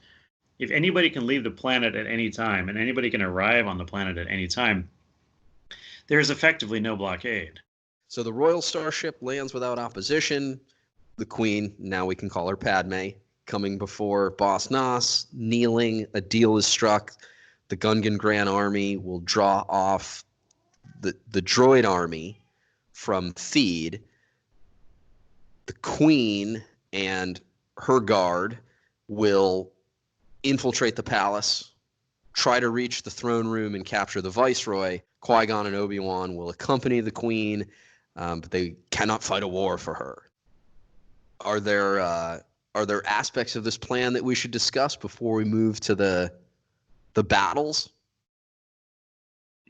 If anybody can leave the planet at any time and anybody can arrive on the planet at any time, there's effectively no blockade. So the Royal Starship lands without opposition. The Queen, now we can call her Padme, coming before Boss Nass, kneeling. A deal is struck. The Gungan Grand Army will draw off the droid army from Theed. The Queen and her guard will infiltrate the palace, try to reach the throne room and capture the Viceroy. Qui-Gon and Obi-Wan will accompany the Queen, but they cannot fight a war for her. Are there aspects of this plan that we should discuss before we move to the battles?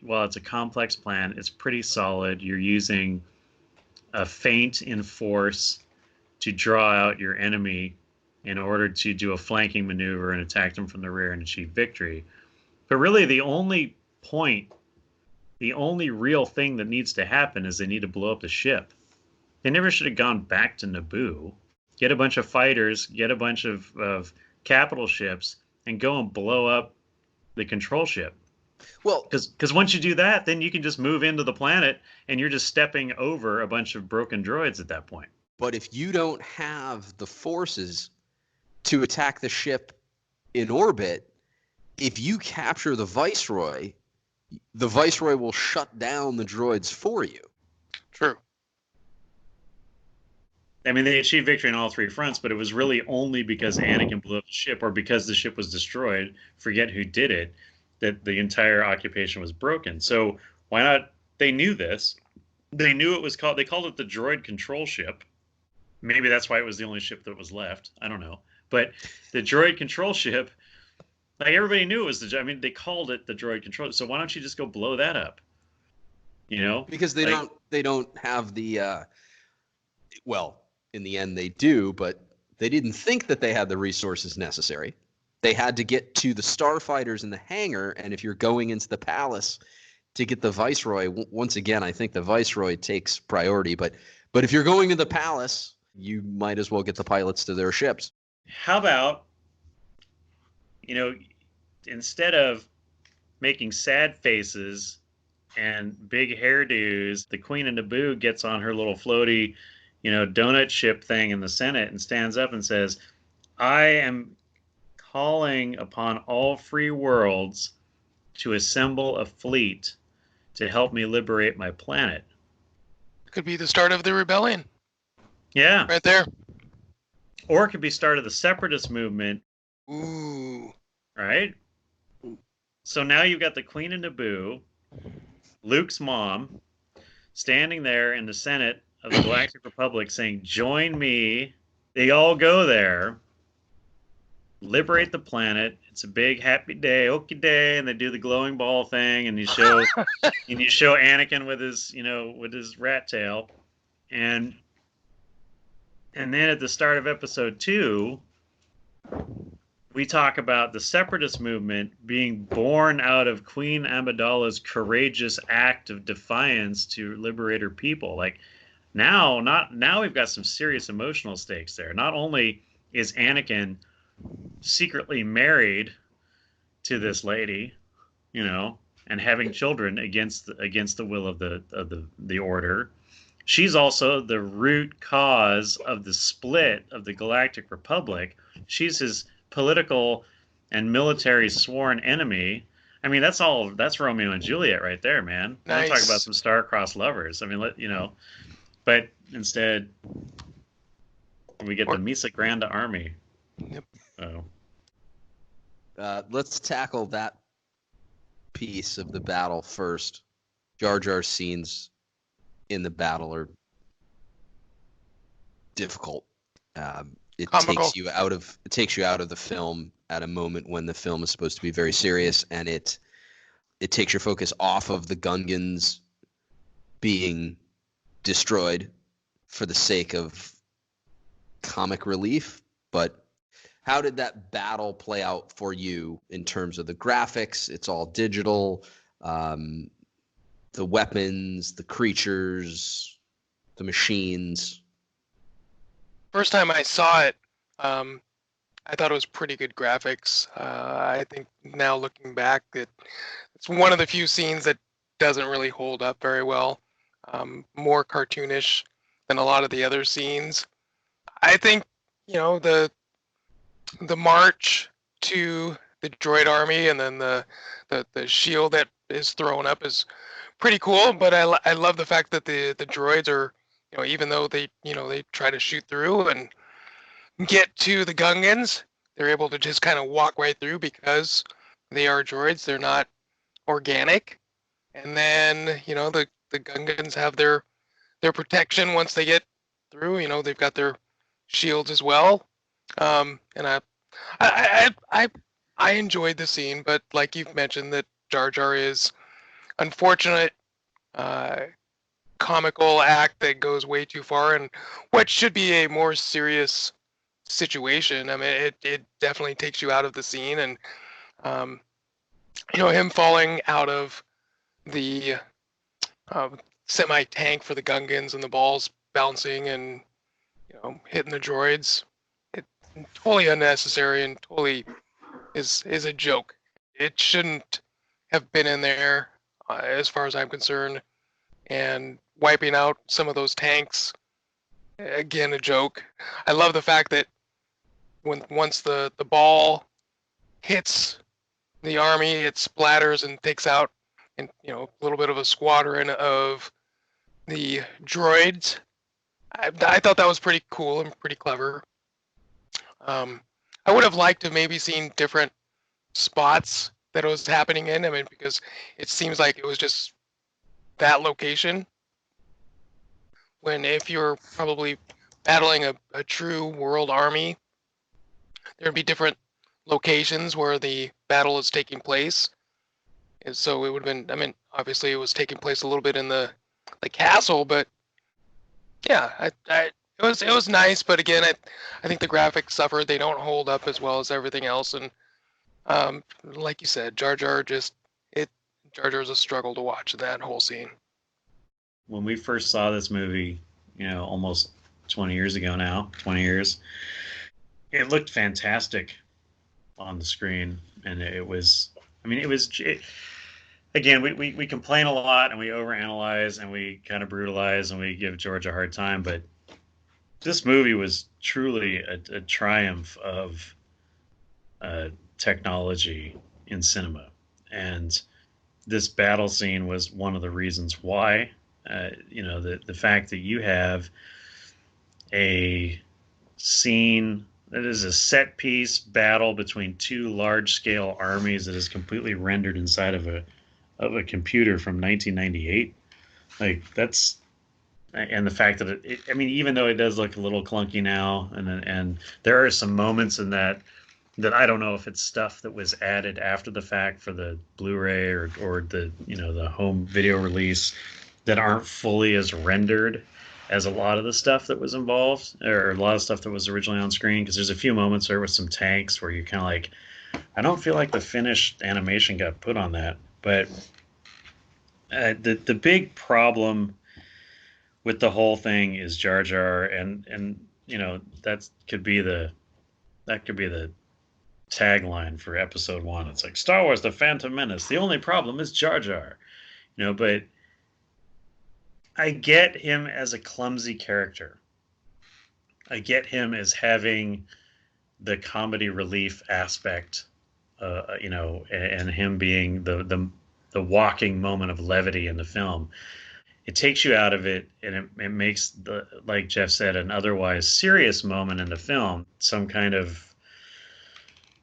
Well, it's a complex plan. It's pretty solid. You're using a feint in force to draw out your enemy in order to do a flanking maneuver and attack them from the rear and achieve victory. But really, the only real thing that needs to happen is they need to blow up the ship. They never should have gone back to Naboo. Get a bunch of fighters, get a bunch of capital ships, and go and blow up the control ship. Well, because once you do that, then you can just move into the planet, and you're just stepping over a bunch of broken droids at that point. But if you don't have the forces to attack the ship in orbit, if you capture the Viceroy will shut down the droids for you. True. I mean, they achieved victory on all three fronts, but it was really only because Anakin blew up the ship, or because the ship was destroyed, forget who did it, that the entire occupation was broken. So why not? They knew this. They knew it was they called it the droid control ship. Maybe that's why it was the only ship that was left. I don't know. But the droid control ship, like, everybody knew it was they called it the droid control. So why don't you just go blow that up? You know? Because they don't have the, well, in the end they do, but they didn't think that they had the resources necessary. They had to get to the starfighters in the hangar, and if you're going into the palace to get the Viceroy, once again, I think the Viceroy takes priority, but if you're going to the palace, you might as well get the pilots to their ships. How about, instead of making sad faces and big hairdos, the Queen of Naboo gets on her little floaty, donut ship thing in the Senate and stands up and says, I am calling upon all free worlds to assemble a fleet to help me liberate my planet. Could be the start of the rebellion. Yeah. Right there. Or it could be start of the separatist movement. Ooh. Right? So now you've got the Queen of Naboo, Luke's mom, standing there in the Senate of the Galactic Republic saying, join me. They all go there, liberate the planet. It's a big happy day, okie day, and they do the glowing ball thing, and you show Anakin with his rat tail. And then at the start of episode 2, we talk about the separatist movement being born out of Queen Amidala's courageous act of defiance to liberate her people. Like now we've got some serious emotional stakes there. Not only is Anakin secretly married to this lady, you know, and having children against the will of the order, she's also the root cause of the split of the Galactic Republic. She's his political and military sworn enemy. I mean, that's Romeo and Juliet right there, man. Nice. Talk about some star-crossed lovers. I mean, but instead we get the Misa Granda army. Yep. So let's tackle that piece of the battle first. Jar Jar scenes in the battle are difficult. It Comical. takes you out of the film at a moment when the film is supposed to be very serious, and it takes your focus off of the Gungans being destroyed for the sake of comic relief. But how did that battle play out for you in terms of the graphics? It's all digital. The weapons, the creatures, the machines. First time I saw it, I thought it was pretty good graphics. I think now looking back, it's one of the few scenes that doesn't really hold up very well. More cartoonish than a lot of the other scenes. I think, the march to the droid army and then the shield that is thrown up is pretty cool, but I love the fact that the droids are, even though they try to shoot through and get to the Gungans, they're able to just kind of walk right through because they are droids. They're not organic. And then, the Gungans have their protection once they get through. They've got their shields as well. And I enjoyed the scene, but like you've mentioned, that Jar Jar is unfortunate, comical act that goes way too far, and what should be a more serious situation. I mean, it definitely takes you out of the scene, and him falling out of the semi-tank for the Gungans and the balls bouncing and hitting the droids. It's totally unnecessary and totally is a joke. It shouldn't have been in there, as far as I'm concerned. And wiping out some of those tanks, again, a joke. I love the fact that once the ball hits the army, it splatters and takes out a little bit of a squadron of the droids. I thought that was pretty cool and pretty clever. I would have liked to maybe seen different spots that it was happening in. I mean, because it seems like it was just that location. When if you're probably battling a true world army, there'd be different locations where the battle is taking place. And so it would have been, I mean, obviously it was taking place a little bit in the castle, but yeah, it was nice, but again, I think the graphics suffered. They don't hold up as well as everything else, and like you said, Jar Jar's a struggle to watch that whole scene. When we first saw this movie, almost 20 years ago now, 20 years, it looked fantastic on the screen, and again, we complain a lot and we overanalyze and we kind of brutalize and we give George a hard time, but this movie was truly a triumph of technology in cinema, and this battle scene was one of the reasons why. The fact that you have a scene that is a set piece battle between two large scale armies that is completely rendered inside of a computer from 1998, and the fact that even though it does look a little clunky now, and there are some moments in that I don't know if it's stuff that was added after the fact for the Blu-ray or the the home video release that aren't fully as rendered as a lot of the stuff that was involved, or a lot of stuff that was originally on screen. Because there's a few moments there with some tanks where you kind of like, I don't feel like the finished animation got put on that. But the big problem with the whole thing is Jar Jar, and that could be the tagline for episode 1. It's like Star Wars: The Phantom Menace. The only problem is Jar Jar, But I get him as a clumsy character. I get him as having the comedy relief aspect, and him being the walking moment of levity in the film. It takes you out of it, and it makes like Jeff said, an otherwise serious moment in the film some kind of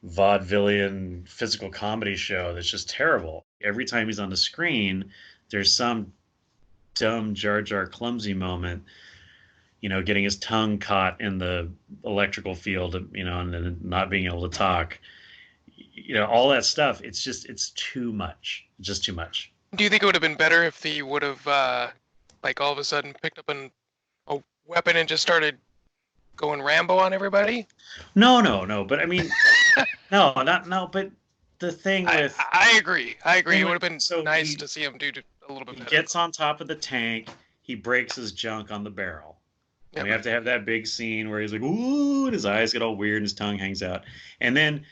vaudevillian physical comedy show that's just terrible. Every time he's on the screen, there's some dumb Jar Jar clumsy moment, getting his tongue caught in the electrical field, and then not being able to talk, all that stuff. It's too much, just too much. Do you think it would have been better if he would have, all of a sudden picked up a weapon and just started going Rambo on everybody? No. But I mean, no. But the thing with... I agree. It would have been so nice to see him do a little bit better. He gets on top of the tank. He breaks his junk on the barrel. Yep. And we have to have that big scene where he's like, ooh, and his eyes get all weird and his tongue hangs out. And then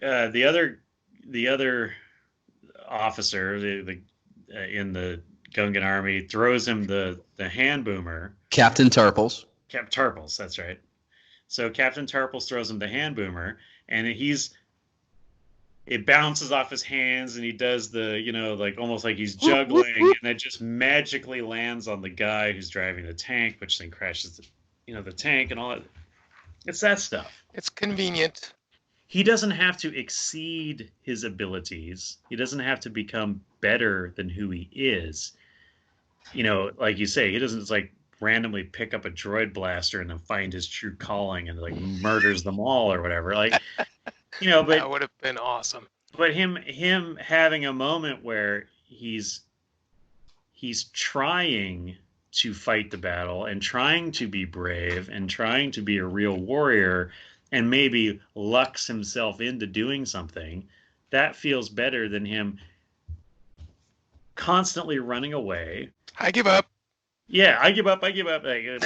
the other officer, in the Gungan army, throws him the hand boomer. Captain Tarples. Captain Tarples, that's right. So Captain Tarples throws him the hand boomer, and it bounces off his hands, and he does the, almost like he's juggling, and it just magically lands on the guy who's driving the tank, which then crashes the tank and all that. It's that stuff. It's convenient. He doesn't have to exceed his abilities. He doesn't have to become better than who he is. Like you say, he doesn't just like randomly pick up a droid blaster and then find his true calling and like murders them all or whatever. Like, but that would have been awesome. But him having a moment where he's trying to fight the battle and trying to be brave and trying to be a real warrior, and maybe lucks himself into doing something, that feels better than him constantly running away. I give up. Yeah, I give up. Like,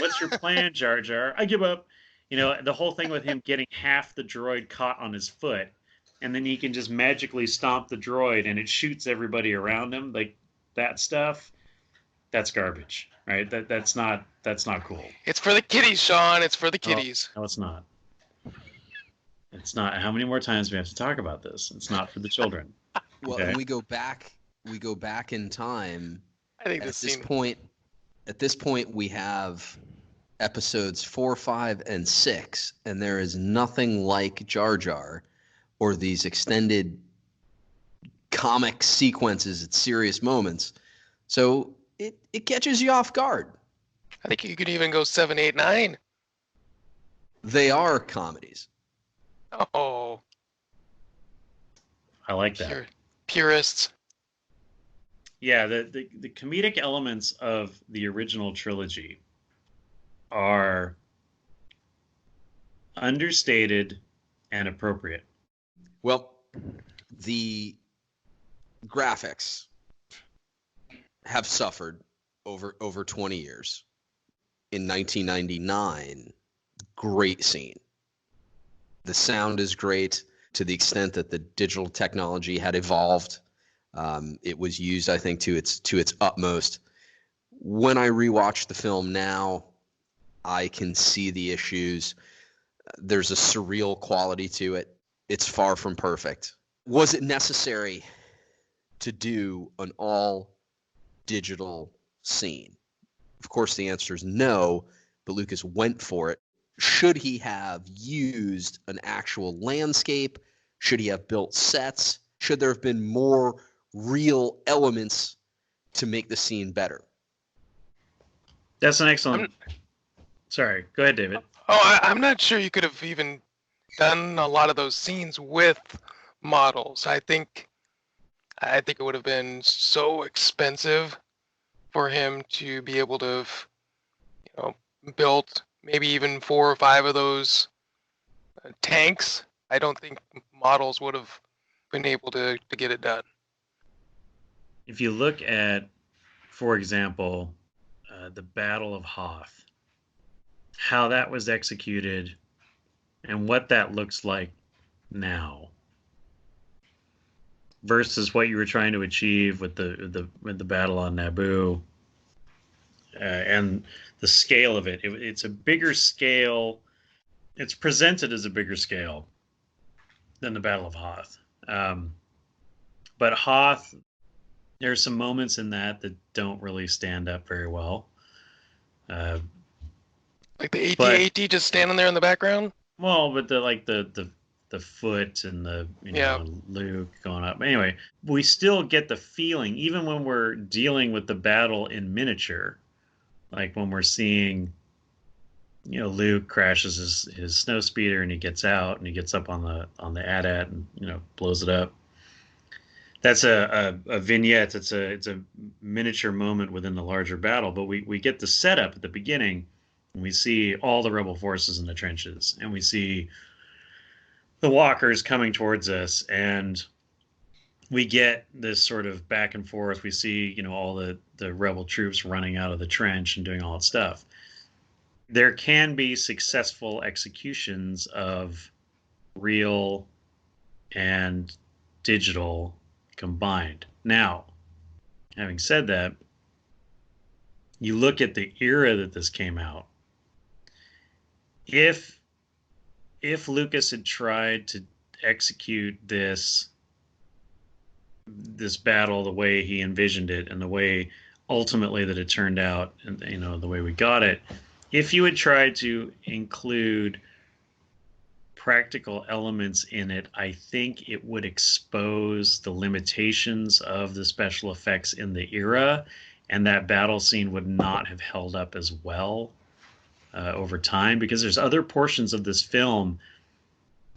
what's your plan, Jar Jar? I give up. The whole thing with him getting half the droid caught on his foot, and then he can just magically stomp the droid and it shoots everybody around him. Like, that stuff, that's garbage, right? That's not cool. It's for the kiddies, Sean. It's for the kiddies. No, it's not. It's not. How many more times do we have to talk about this? It's not for the children. Well, okay? And we go back in time. I think at this point, we have episodes 4, 5, and 6, and there is nothing like Jar Jar or these extended comic sequences at serious moments. So it catches you off guard. I think you could even go 7, 8, 9. They are comedies. Oh. I like that. Purists. Yeah, the comedic elements of the original trilogy are understated and appropriate. Well, the graphics have suffered over 20 years. In 1999, great scene. The sound is great to the extent that the digital technology had evolved. It was used, I think, to its utmost. When I rewatch the film now, I can see the issues. There's a surreal quality to it. It's far from perfect. Was it necessary to do an all-digital scene? Of course, the answer is no, but Lucas went for it. Should he have used an actual landscape? Should he have built sets? Should there have been more real elements to make the scene better? That's an excellent... Sorry, go ahead, David. I'm not sure you could have even done a lot of those scenes with models. I think it would have been so expensive for him to be able to built maybe even 4 or 5 of those tanks, I don't think models would have been able to get it done. If you look at, for example, the Battle of Hoth, how that was executed and what that looks like now versus what you were trying to achieve with the battle on Naboo, and the scale of it. It's a bigger scale. It's presented as a bigger scale than the Battle of Hoth. But Hoth, there's some moments in that don't really stand up very well. Like the AT-AT just standing there in the background? Well, but the foot and the Luke going up. Anyway, we still get the feeling, even when we're dealing with the battle in miniature, like when we're seeing, Luke crashes his snow speeder and he gets out and he gets up on the AT-AT and blows it up. That's a vignette. It's a miniature moment within the larger battle, but we get the setup at the beginning, and we see all the rebel forces in the trenches, and we see the walkers coming towards us, and we get this sort of back and forth. We see, all the rebel troops running out of the trench and doing all that stuff. There can be successful executions of real and digital combined. Now, having said that, you look at the era that this came out. If Lucas had tried to execute this battle the way he envisioned it and the way ultimately that it turned out, and the way we got it, if you had tried to include practical elements in it, I think it would expose the limitations of the special effects in the era, and that battle scene would not have held up as well over time, because there's other portions of this film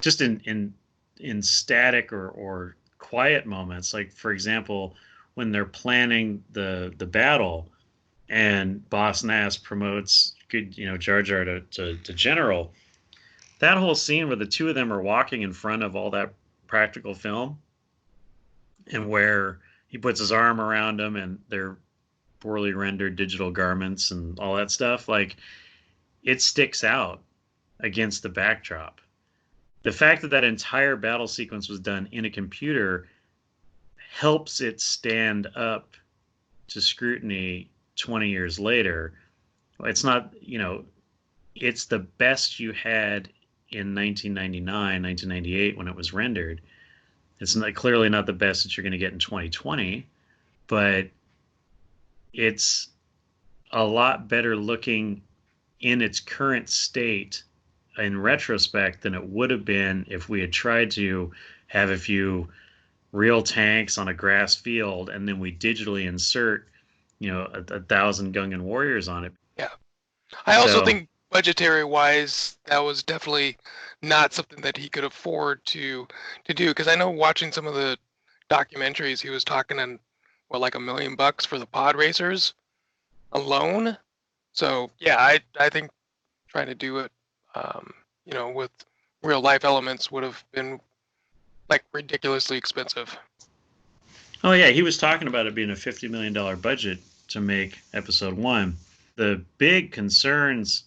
just in static or quiet moments, like, for example, when they're planning the battle and Boss Nass promotes Jar Jar to general. That whole scene where the two of them are walking in front of all that practical film, and where he puts his arm around them and their poorly rendered digital garments and all that stuff, like, it sticks out against the backdrop. The fact that entire battle sequence was done in a computer helps it stand up to scrutiny 20 years later. It's not, it's the best you had in 1999, 1998 when it was rendered. It's clearly not the best that you're going to get in 2020, but it's a lot better looking in its current state in retrospect than it would have been if we had tried to have a few real tanks on a grass field and then we digitally insert, 1,000 Gungan warriors on it. Yeah. I also think budgetary wise, that was definitely not something that he could afford to do. Because I know watching some of the documentaries, he was talking in like $1 million for the pod racers alone. So yeah, I think trying to do it, with real life elements would have been like ridiculously expensive. Oh yeah, he was talking about it being a $50 million budget to make episode 1. The big concerns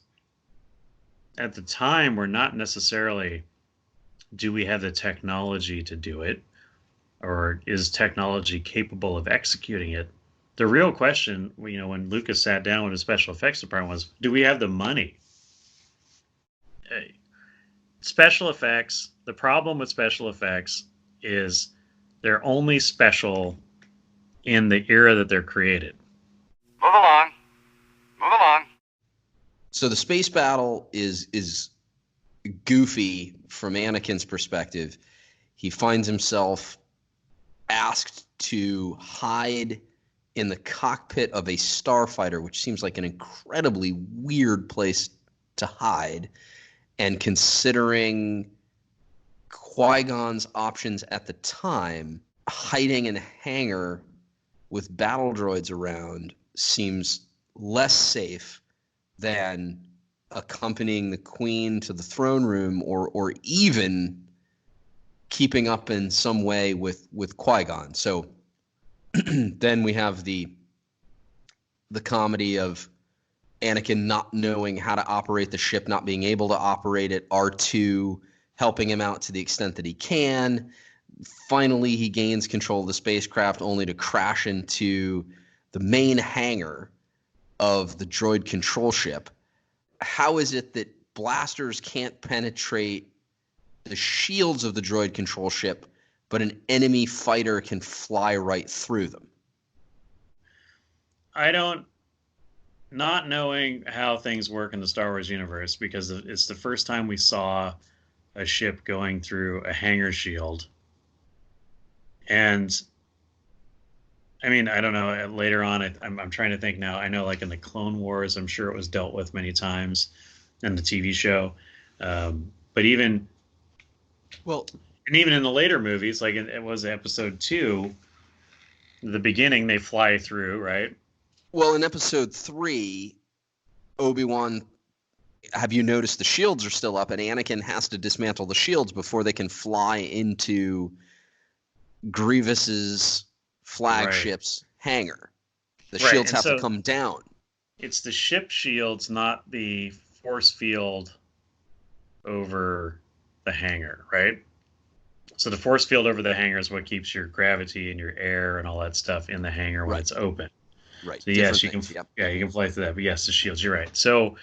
at the time were not necessarily, do we have the technology to do it, or is technology capable of executing it? The real question, when Lucas sat down with the special effects department, was, do we have the money? Special effects, the problem with special effects is they're only special in the era that they're created. Move along. Move along. So the space battle is goofy from Anakin's perspective. He finds himself asked to hide in the cockpit of a starfighter, which seems like an incredibly weird place to hide. And considering Qui-Gon's options at the time, hiding in a hangar with battle droids around seems less safe than accompanying the queen to the throne room, or even keeping up in some way with Qui-Gon. So then we have the comedy of Anakin not knowing how to operate the ship, not being able to operate it, R2 helping him out to the extent that he can. Finally, he gains control of the spacecraft only to crash into the main hangar of the droid control ship. How is it that blasters can't penetrate the shields of the droid control ship, but an enemy fighter can fly right through them? Not knowing how things work in the Star Wars universe, because it's the first time we saw a ship going through a hangar shield. And I mean, I don't know. Later on, I'm trying to think now. I know, like in the Clone Wars, I'm sure it was dealt with many times in the TV show. But even in the later movies, like it was Episode 2, the beginning, they fly through, right? Well, in Episode 3, Obi-Wan, have you noticed the shields are still up, and Anakin has to dismantle the shields before they can fly into Grievous's flagship's hangar. The shields have to come down. It's the ship shields, not the force field over the hangar, right? So the force field over the hangar is what keeps your gravity and your air and all that stuff in the hangar when it's open. Right. So yes, you can. Yep. Yeah, you can fly through that. But yes, the shields. You're right. So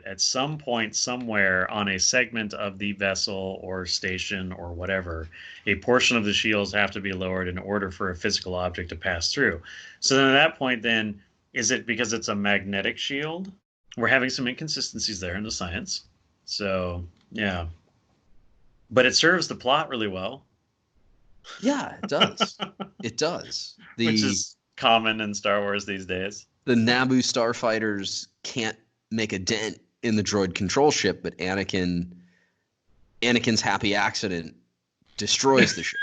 at some point, somewhere on a segment of the vessel or station or whatever, a portion of the shields have to be lowered in order for a physical object to pass through. So then at that point, then, is it because it's a magnetic shield? We're having some inconsistencies there in the science. So yeah, but it serves the plot really well. Yeah, it does. It does. Which is common in Star Wars these days. The Naboo starfighters can't make a dent in the droid control ship, but Anakin's happy accident destroys the ship.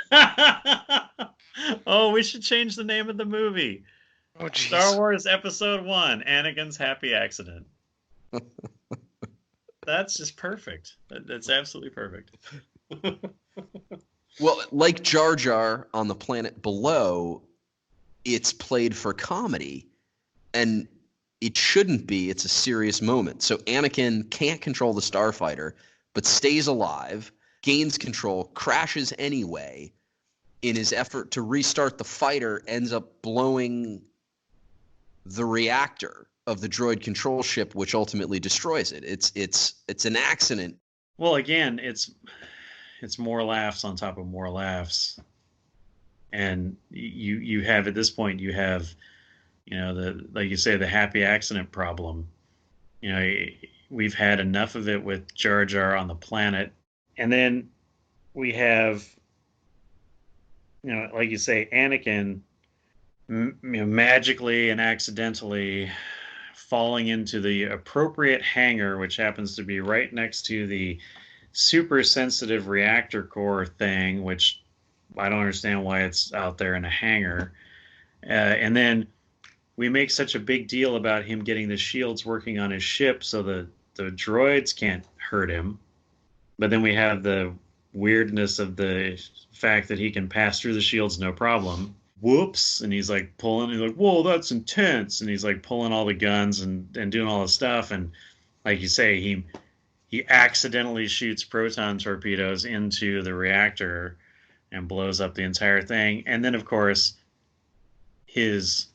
Oh, we should change the name of the movie. Oh, Star Wars Episode 1, Anakin's Happy Accident. That's just perfect. That's absolutely perfect. Well, like Jar Jar on the planet below, it's played for comedy, and it shouldn't be. It's a serious moment. So Anakin can't control the starfighter, but stays alive, gains control, crashes anyway. In his effort to restart the fighter, ends up blowing the reactor of the droid control ship, which ultimately destroys it. It's an accident. Well, again, it's more laughs on top of more laughs. And you have, at this point, you have, like you say, the happy accident problem. We've had enough of it with Jar Jar on the planet. And then we have, like you say, Anakin magically and accidentally falling into the appropriate hangar, which happens to be right next to the super sensitive reactor core thing, which I don't understand why it's out there in a hangar. And then we make such a big deal about him getting the shields working on his ship so the droids can't hurt him. But then we have the weirdness of the fact that he can pass through the shields no problem. Whoops. And he's like pulling, he's like, whoa, that's intense. And he's like pulling all the guns and doing all the stuff. And like you say, he accidentally shoots proton torpedoes into the reactor and blows up the entire thing. And then, of course, his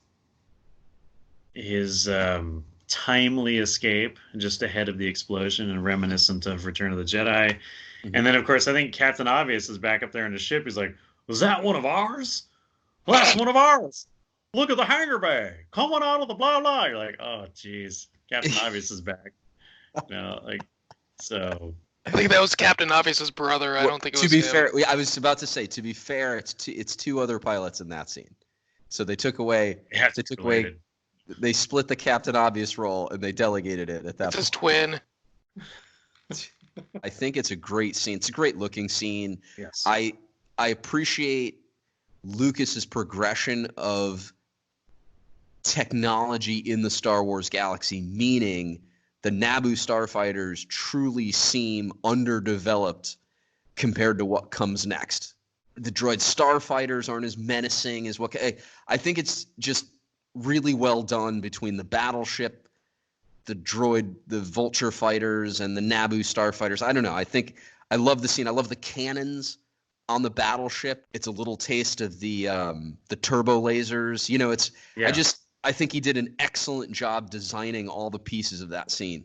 timely escape just ahead of the explosion and reminiscent of Return of the Jedi. Mm-hmm. And then, of course, I think Captain Obvious is back up there in the ship. He's like, was that one of ours? Well, that's one of ours. Look at the hangar bay coming out of the blah, blah. You're like, oh, geez. Captain Obvious is back. So... I think that was Captain Obvious's brother. I don't think it was. To be him. fair, I was about to say. To be fair, it's two other pilots in that scene. So they took away. They split the Captain Obvious role and they delegated it at that point. It's his twin. I think it's a great scene. It's a great looking scene. Yes. I appreciate Lucas's progression of technology in the Star Wars galaxy, meaning the Naboo starfighters truly seem underdeveloped compared to what comes next. The droid starfighters aren't as menacing as what I think it's just really well done between the battleship, the droid, the vulture fighters, and the Naboo starfighters. I don't know. I love the scene. I love the cannons on the battleship. It's a little taste of the turbo lasers. You know, I think he did an excellent job designing all the pieces of that scene.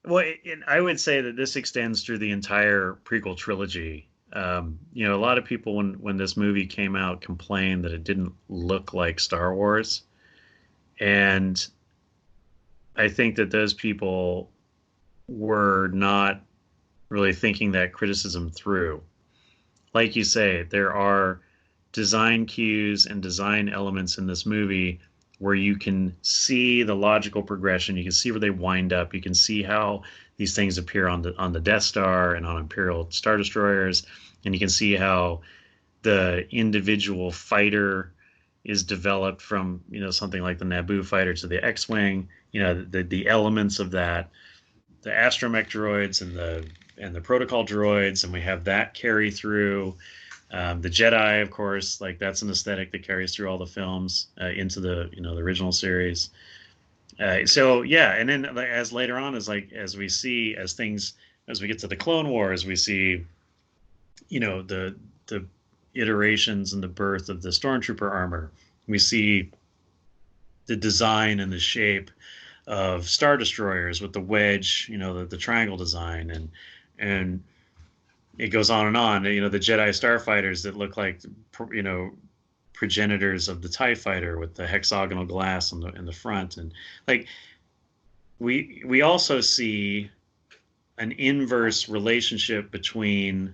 Well, and I would say that this extends through the entire prequel trilogy. You know, a lot of people when this movie came out complained that it didn't look like Star Wars, and I think that those people were not really thinking that criticism through. Like you say, there are design cues and design elements in this movie where you can see the logical progression. You can see where they wind up. You can see how these things appear on the Death Star and on Imperial Star Destroyers, and you can see how the individual fighter is developed from, you know, something like the Naboo fighter to the X-wing. You know, the elements of that, the astromech droids and the protocol droids, and we have that carry through. The Jedi, of course, like that's an aesthetic that carries through all the films into the, you know, the original series. So yeah, and then as later on, as we see as we get to the Clone Wars, we see, you know, the iterations and the birth of the Stormtrooper armor. We see the design and the shape of Star Destroyers with the wedge, you know, the triangle design, and it goes on and on. You know, the Jedi starfighters that look like, you know, progenitors of the TIE fighter with the hexagonal glass in the front, and like we also see an inverse relationship between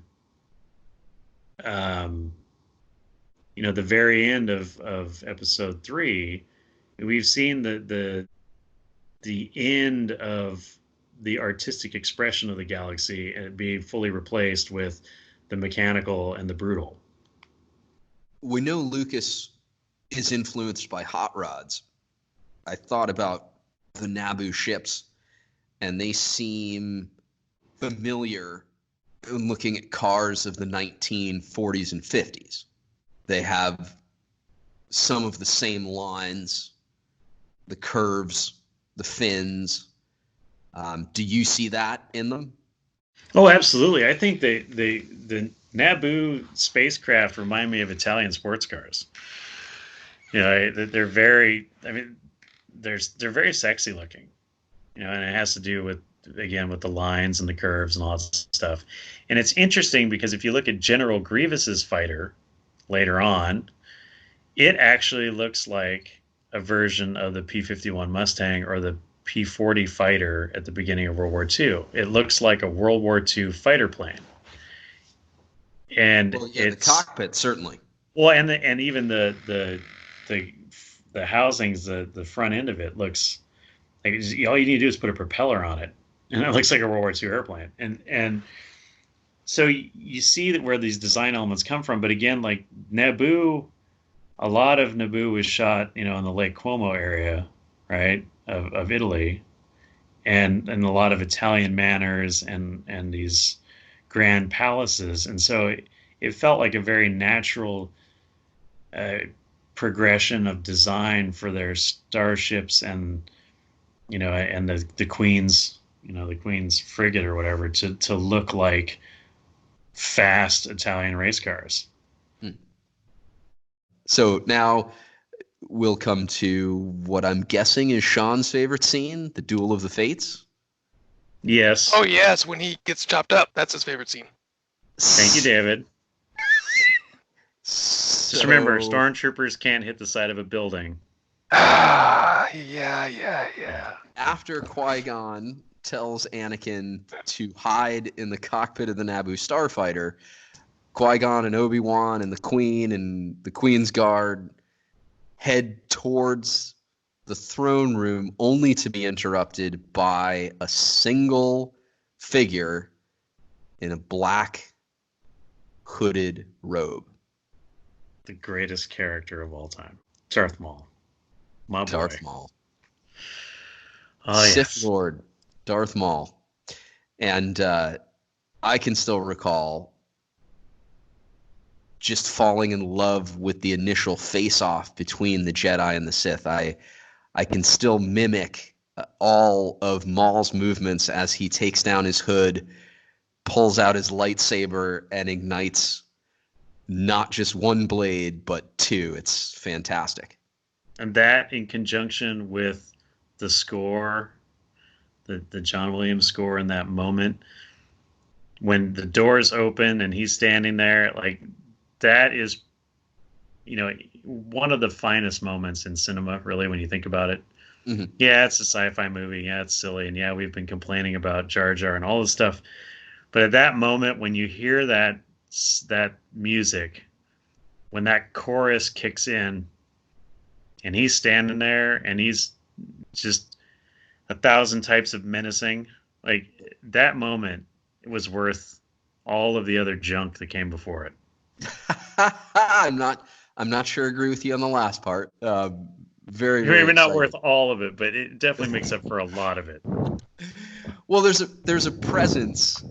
you know, the very end of episode 3. We've seen the end of the artistic expression of the galaxy and being fully replaced with the mechanical and the brutal. We know Lucas is influenced by hot rods. I thought about the Naboo ships, and they seem familiar when looking at cars of the 1940s and 50s. They have some of the same lines, the curves, the fins. Do you see that in them? Oh, absolutely. I think the Naboo spacecraft remind me of Italian sports cars. You know, they're very, I mean, they're very sexy looking, you know, and it has to do with, again, with the lines and the curves and all that stuff. And it's interesting because if you look at General Grievous's fighter later on, it actually looks like a version of the P-51 Mustang or the P-40 fighter at the beginning of World War II. It looks like a World War II fighter plane. And well, yeah, it's the cockpit, certainly. Well, and even the housings, the front end of it looks like all you need to do is put a propeller on it, and it looks like a World War II airplane. And so you see that where these design elements come from. But again, like Naboo, a lot of Naboo was shot, you know, in the Lake Como area, right, of Italy, and a lot of Italian manors and these grand palaces, and so it felt like a very natural progression of design for their starships and, you know, and the Queen's, you know, the Queen's frigate or whatever to look like fast Italian race cars. So now we'll come to what I'm guessing is Sean's favorite scene, the Duel of the Fates. Yes. Oh yes, when he gets chopped up, that's his favorite scene. Thank you, David. Just remember, stormtroopers can't hit the side of a building. Yeah. After Qui-Gon tells Anakin to hide in the cockpit of the Naboo starfighter, Qui-Gon and Obi-Wan and the Queen's Guard head towards the throne room, only to be interrupted by a single figure in a black hooded robe. The greatest character of all time, Darth Maul. My boy. Darth Maul. Oh Sith yes. Lord Darth Maul. And I can still recall just falling in love with the initial face-off between the Jedi and the Sith. I can still mimic all of Maul's movements as he takes down his hood, pulls out his lightsaber, and ignites not just one blade, but two. It's fantastic. And that in conjunction with the score, the John Williams score in that moment, when the doors open and he's standing there, like that is, one of the finest moments in cinema, really, when you think about it. Mm-hmm. Yeah, it's a sci-fi movie. Yeah, it's silly. And yeah, we've been complaining about Jar Jar and all this stuff. But at that moment, when you hear that music, when that chorus kicks in, and he's standing there, and he's just a thousand types of menacing, like that moment was worth all of the other junk that came before it. I'm not sure I agree with you on the last part. Very, very Maybe not exciting. worth all of it, but it definitely makes up for a lot of it. Well, there's a presence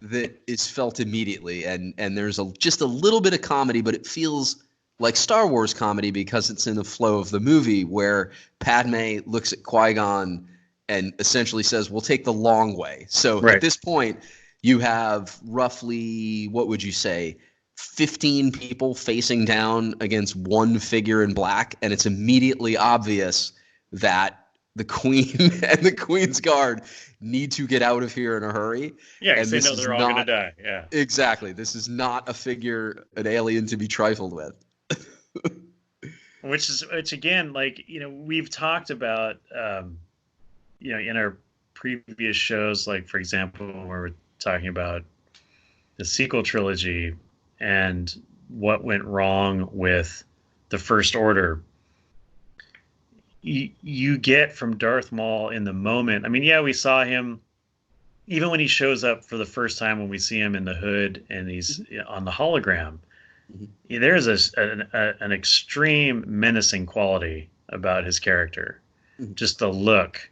that is felt immediately, and there's just a little bit of comedy, but it feels like Star Wars comedy because it's in the flow of the movie, where Padme looks at Qui-Gon and essentially says, "We'll take the long way." So Right. at this point, you have roughly, what would you say, 15 people facing down against one figure in black, and it's immediately obvious that the Queen and the Queen's Guard need to get out of here in a hurry. Yeah, And because they this know is they're all going to not die. Yeah. exactly. This is not a figure, an alien to be trifled with. Which again, like, we've talked about, in our previous shows, like, for example, when we're talking about the sequel trilogy and what went wrong with the First Order. You get from Darth Maul in the moment. I mean, yeah, we saw him even when he shows up for the first time, when we see him in the hood and he's on the hologram. Mm-hmm. There's an extreme menacing quality about his character. Mm-hmm. Just the look,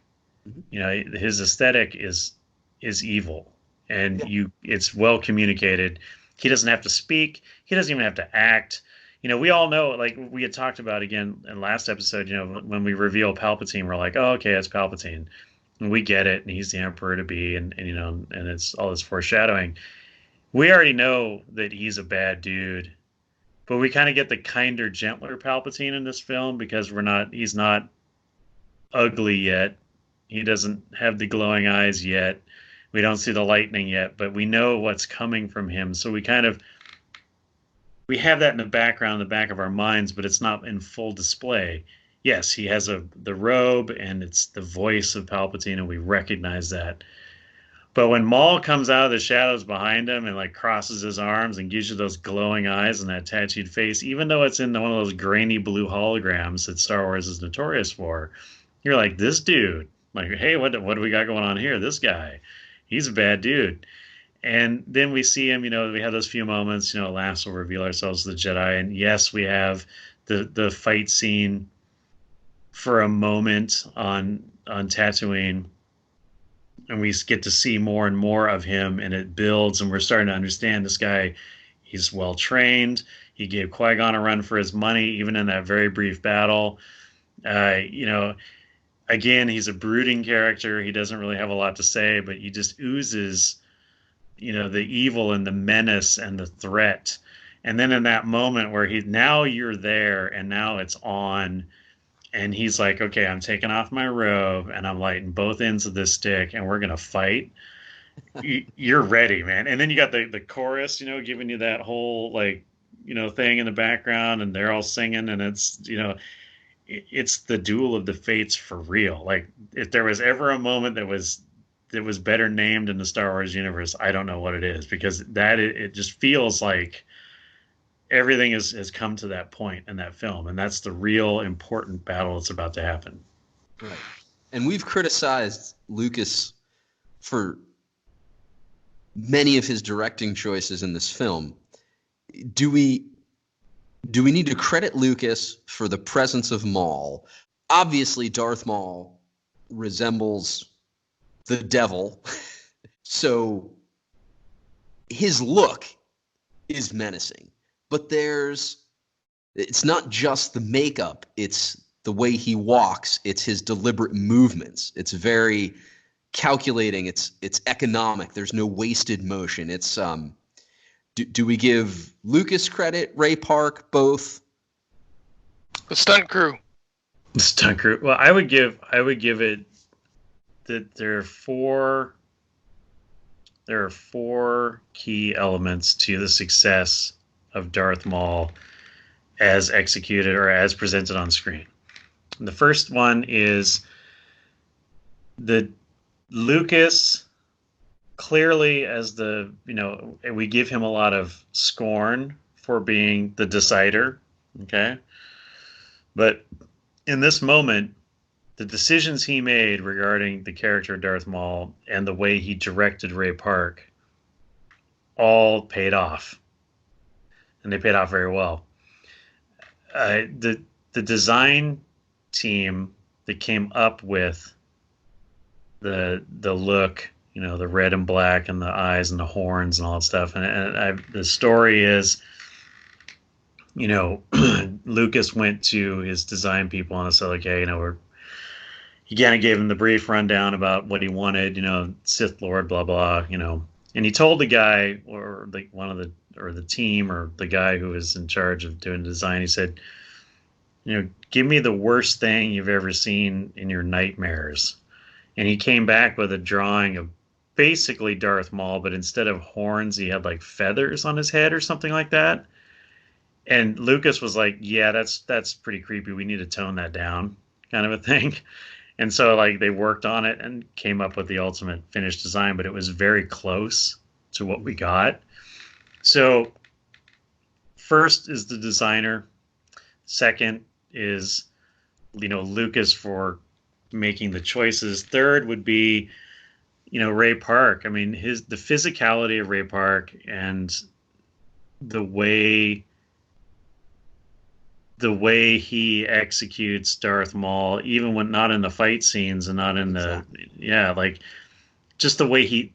Mm-hmm. his aesthetic is evil, and Yeah. it's well communicated. He doesn't have to speak. He doesn't even have to act. We all know, like we had talked about again in last episode, when we reveal Palpatine, we're like, oh, okay, it's Palpatine. And we get it, and he's the Emperor to be, and and it's all this foreshadowing. We already know that he's a bad dude, but we kind of get the kinder, gentler Palpatine in this film because he's not ugly yet. He doesn't have the glowing eyes yet. We don't see the lightning yet, but we know what's coming from him. So we have that in the background, in the back of our minds, but it's not in full display. Yes, he has the robe, and it's the voice of Palpatine, and we recognize that. But when Maul comes out of the shadows behind him and like crosses his arms and gives you those glowing eyes and that tattooed face, even though it's in one of those grainy blue holograms that Star Wars is notorious for, you're like, this dude, like, hey, what do we got going on here? This guy, he's a bad dude. And then we see him, we have those few moments, last we'll reveal ourselves to the Jedi. And yes, we have the fight scene for a moment on Tatooine, and we get to see more and more of him, and it builds, and we're starting to understand this guy. He's well trained. He gave Qui-Gon a run for his money, even in that very brief battle. Again, he's a brooding character. He doesn't really have a lot to say, but he just oozes, the evil and the menace and the threat. And then in that moment where now you're there, and now it's on, and he's like, okay, I'm taking off my robe and I'm lighting both ends of this stick, and we're going to fight. You're ready, man. And then you got the chorus, giving you that whole, like, thing in the background, and they're all singing, and it's the duel of the fates for real. Like, if there was ever a moment that was better named in the Star Wars universe, I don't know what it is, because it just feels like everything has come to that point in that film, and that's the real important battle that's about to happen. Right. And we've criticized Lucas for many of his directing choices in this film. Do we need to credit Lucas for the presence of Maul? Obviously, Darth Maul resembles the devil. So his look is menacing, but it's not just the makeup, it's the way he walks, it's his deliberate movements. It's very calculating, it's economic. There's no wasted motion. It's do we give Lucas credit, Ray Park, both? The stunt crew. The stunt crew. Well, I would give it that there are four key elements to the success of Darth Maul as executed or as presented on screen. And the first one is the Lucas, clearly, as we give him a lot of scorn for being the decider, okay? But in this moment, the decisions he made regarding the character of Darth Maul and the way he directed Ray Park all paid off. And they paid off very well. The design team that came up with the look, the red and black and the eyes and the horns and all that stuff. And the story is, Lucas went to his design people and said, okay, he kind of gave him the brief rundown about what he wanted, Sith Lord, blah, blah, and he told the guy or the team or the guy who was in charge of doing the design, he said, give me the worst thing you've ever seen in your nightmares. And he came back with a drawing of basically Darth Maul, but instead of horns, he had like feathers on his head or something like that. And Lucas was like, yeah, that's pretty creepy. We need to tone that down, kind of a thing. And so they worked on it and came up with the ultimate finished design, but it was very close to what we got. So first is the designer. Second is, Lucas for making the choices. Third would be, Ray Park. I mean, the physicality of Ray Park and the way he executes Darth Maul, even when not in the fight scenes and not in just the way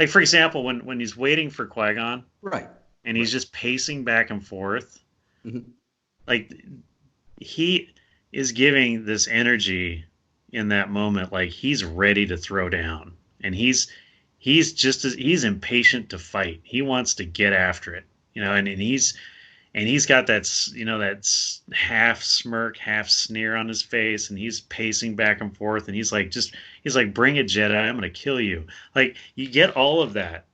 for example, when he's waiting for Qui-Gon, right, and he's just pacing back and forth, he is giving this energy in that moment, he's ready to throw down, and he's impatient to fight. He wants to get after it, and he's got that, that half smirk, half sneer on his face, and he's pacing back and forth, and he's like, bring it, Jedi, I'm going to kill you. You get all of that.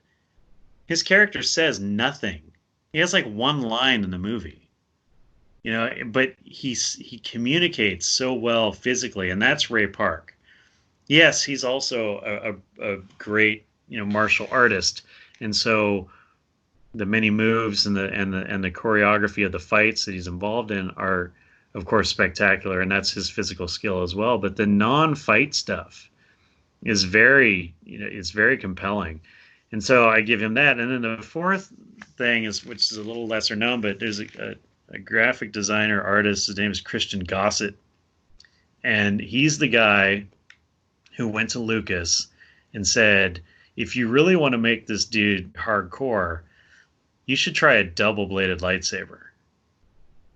His character says nothing. He has one line in the movie, but he communicates so well physically, and that's Ray Park. Yes, he's also a great, martial artist, and so the many moves and the choreography of the fights that he's involved in are, of course, spectacular, and that's his physical skill as well. But the non-fight stuff is very compelling, and so I give him that. And then the fourth thing which is a little lesser known, but there's a graphic designer artist. His name is Christian Gossett, and he's the guy who went to Lucas and said, if you really want to make this dude hardcore, you should try a double-bladed lightsaber.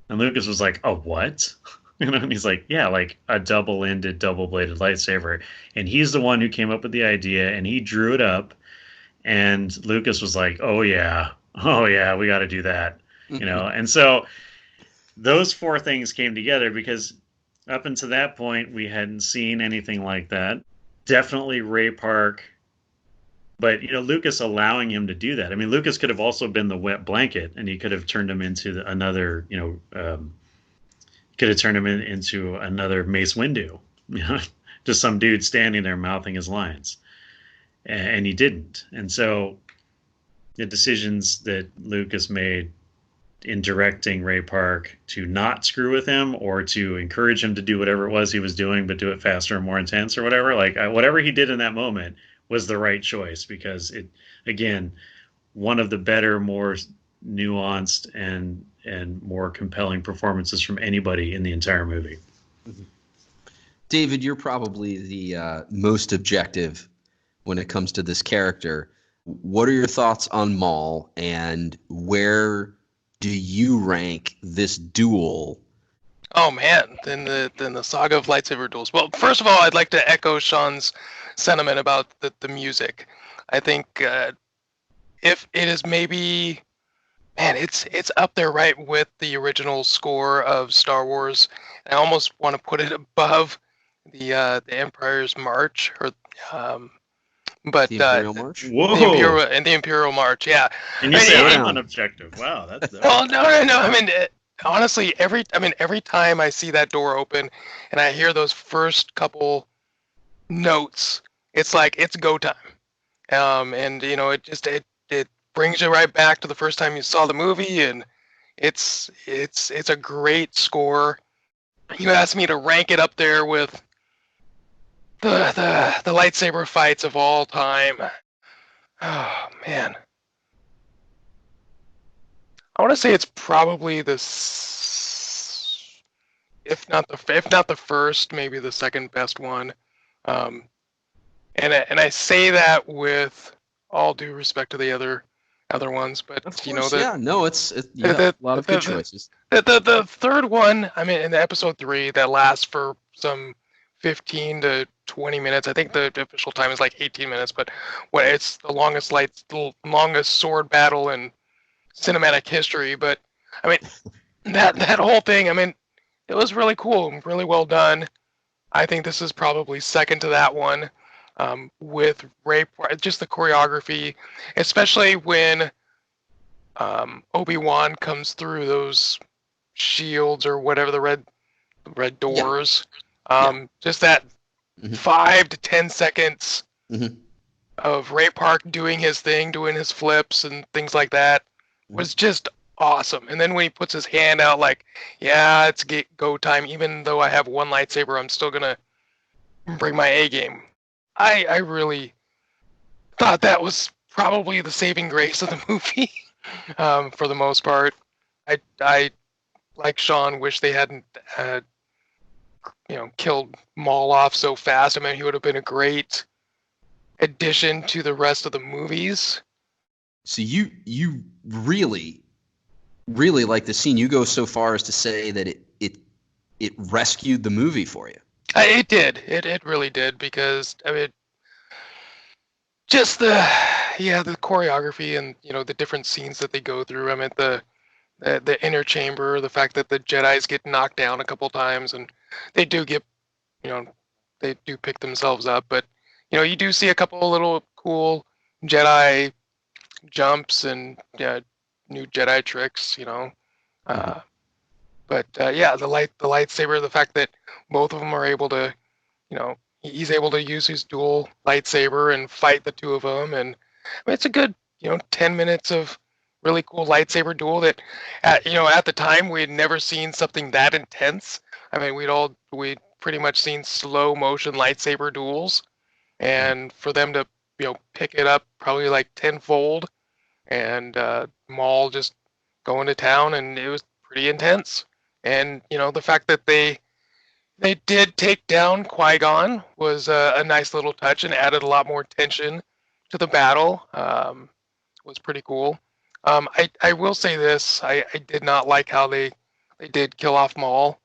And Lucas was like, a what? And he's like, yeah, a double-ended, double-bladed lightsaber. And he's the one who came up with the idea, and he drew it up. And Lucas was like, oh yeah, we got to do that. And so those four things came together because up until that point, we hadn't seen anything like that. Definitely Ray Park. But, Lucas allowing him to do that. I mean, Lucas could have also been the wet blanket, and he could have turned him into another, into another Mace Windu, just some dude standing there mouthing his lines. And he didn't. And so the decisions that Lucas made in directing Ray Park to not screw with him or to encourage him to do whatever it was he was doing, but do it faster and more intense or whatever, whatever he did in that moment was the right choice, because it, again, one of the better, more nuanced and more compelling performances from anybody in the entire movie. David, you're probably the most objective when it comes to this character. What are your thoughts on Maul, and where do you rank this duel? Oh man, then the saga of lightsaber duels. Well, first of all, I'd like to echo Sean's sentiment about the music. I think if it is maybe, man, it's up there right with the original score of Star Wars. I almost want to put it above the Empire's March, or but The Imperial March? Whoa! the Imperial March, yeah. And you I say mean, I'm unobjective. Wow, that's well, no. I mean, honestly, every time I see that door open and I hear those first couple notes, it's like it's go time. And it brings you right back to the first time you saw the movie, and it's a great score. You asked me to rank it up there with the lightsaber fights of all time. Oh man. I want to say it's probably if not the first, maybe the second best one. And I say that with all due respect to the other ones, but Of you know course, the yeah. No, you got a lot of good choices. the third one. I mean, in the episode 3 that lasts for some 15 to 20 minutes. I think the official time is like 18 minutes, but when it's the longest sword battle in cinematic history. But I mean, that whole thing. I mean, it was really cool, really well done. I think this is probably second to that one, with Ray. Just the choreography, especially when Obi-Wan comes through those shields or whatever, the red doors. Just that 5 to 10 seconds of Ray Park doing his thing, doing his flips and things like that was just awesome. And then when he puts his hand out, like, yeah, it's go time. Even though I have one lightsaber, I'm still gonna bring my A game. I really thought that was probably the saving grace of the movie, for the most part. I like Sean, wish they hadn't killed Maul off so fast. I mean, he would have been a great addition to the rest of the movies. So you really, really like the scene. You go so far as to say that it rescued the movie for you. It did. It really did, because I mean, just the choreography and the different scenes that they go through. I mean, the inner chamber, the fact that the Jedis get knocked down a couple times, and they do they do pick themselves up, but you do see a couple of little cool Jedi jumps and new Jedi tricks, but the lightsaber, the fact that both of them are able to, he's able to use his dual lightsaber and fight the two of them, and I mean, it's a good 10 minutes of really cool lightsaber duel that at the time we had never seen something that intense. I mean, we'd pretty much seen slow motion lightsaber duels, and for them to pick it up probably like tenfold, and Maul just going to town, and it was pretty intense. And the fact that they did take down Qui-Gon was a nice little touch and added a lot more tension to the battle. Was pretty cool. I will say this: I did not like how they did kill off Maul.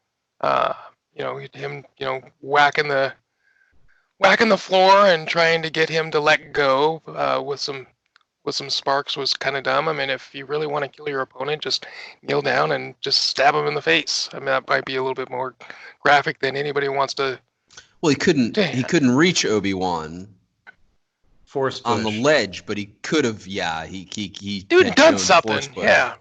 Him whacking the floor and trying to get him to let go with some sparks was kind of dumb. I mean, if you really want to kill your opponent, just kneel down and just stab him in the face. I mean, that might be a little bit more graphic than anybody wants to. Well, he couldn't reach Obi-Wan Force on the push. ledge, but he could have. Yeah, he Dude had done shown something. force push. Yeah.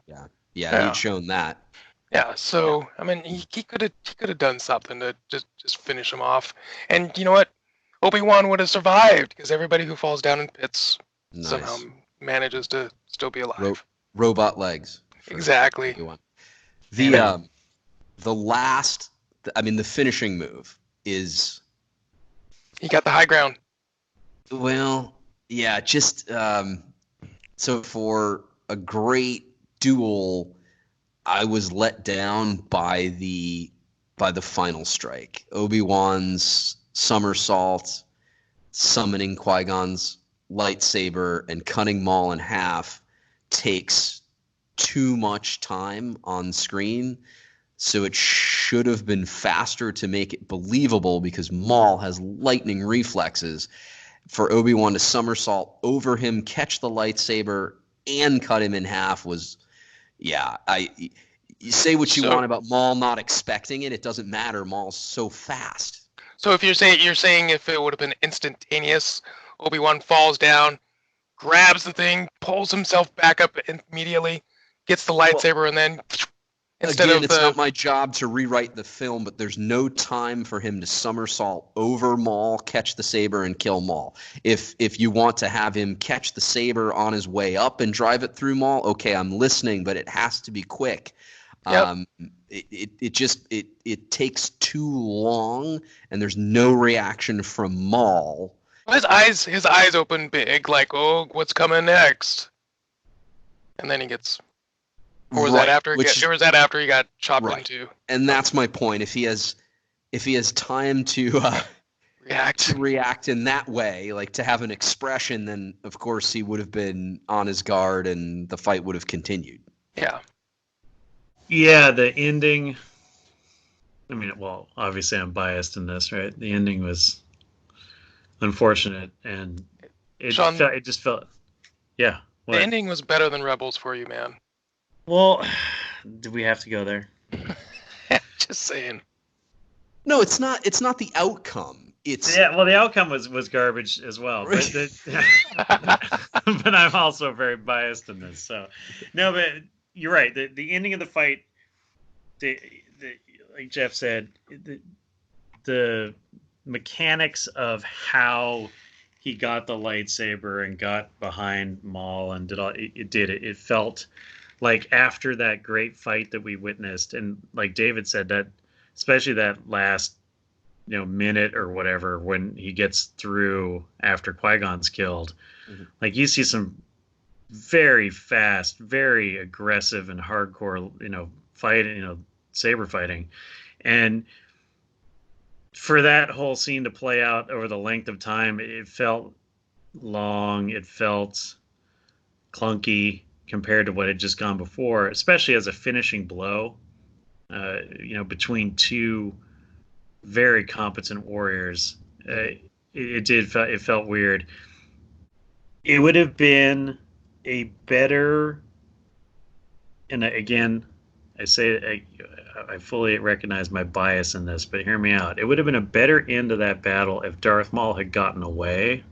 He'd shown that. Yeah, so I mean, he could have done something to just finish him off. And you know what? Obi-Wan would have survived, because everybody who falls down in pits somehow Nice. manages to still be alive. Robot legs. for Exactly. Obi-Wan. The last, I mean, the finishing move is, He got the high ground. well, yeah, just so for a great duel, I was let down by the by the final strike. Obi-Wan's somersault, summoning Qui-Gon's lightsaber, and cutting Maul in half takes too much time on screen. So it should have been faster to make it believable because Maul has lightning reflexes. For Obi-Wan to somersault over him, catch the lightsaber, and cut him in half was, you say what you want about Maul not expecting it. It doesn't matter. Maul's so fast. So if you're saying if it would have been instantaneous, Obi-Wan falls down, grabs the thing, pulls himself back up immediately, gets the lightsaber, and then it's not my job to rewrite the film, but there's no time for him to somersault over Maul, catch the saber, and kill Maul. If you want to have him catch the saber on his way up and drive it through Maul, okay, I'm listening, but it has to be quick. Yep. It takes too long, and there's no reaction from Maul. His eyes open big, like, oh, what's coming next? And then he gets. Or was that after? Or was that after he got chopped into? And that's my point. If he has time to react in that way, like to have an expression, then of course he would have been on his guard, and the fight would have continued. Yeah. Yeah, the ending. I mean, well, obviously I'm biased in this, right? The ending was unfortunate, and it just felt. Yeah. What? The ending was better than Rebels for you, man. Well, do we have to go there? Just saying. No, it's not. It's not the outcome. Well, the outcome was garbage as well. But, but I'm also very biased in this. So, no, but you're right. The ending of the fight, like Jeff said, the mechanics of how he got the lightsaber and got behind Maul and did all it felt like after that great fight that we witnessed, and like David said, that especially that last minute or whatever when he gets through after Qui-Gon's killed, like you see some very fast, very aggressive and hardcore fighting, saber fighting, and for that whole scene to play out over the length of time, it felt long, it felt clunky compared to what had just gone before, especially as a finishing blow, between two very competent warriors. It felt weird. It would have been a better, and again, I say I fully recognize my bias in this, but hear me out. It would have been a better end to that battle if Darth Maul had gotten away,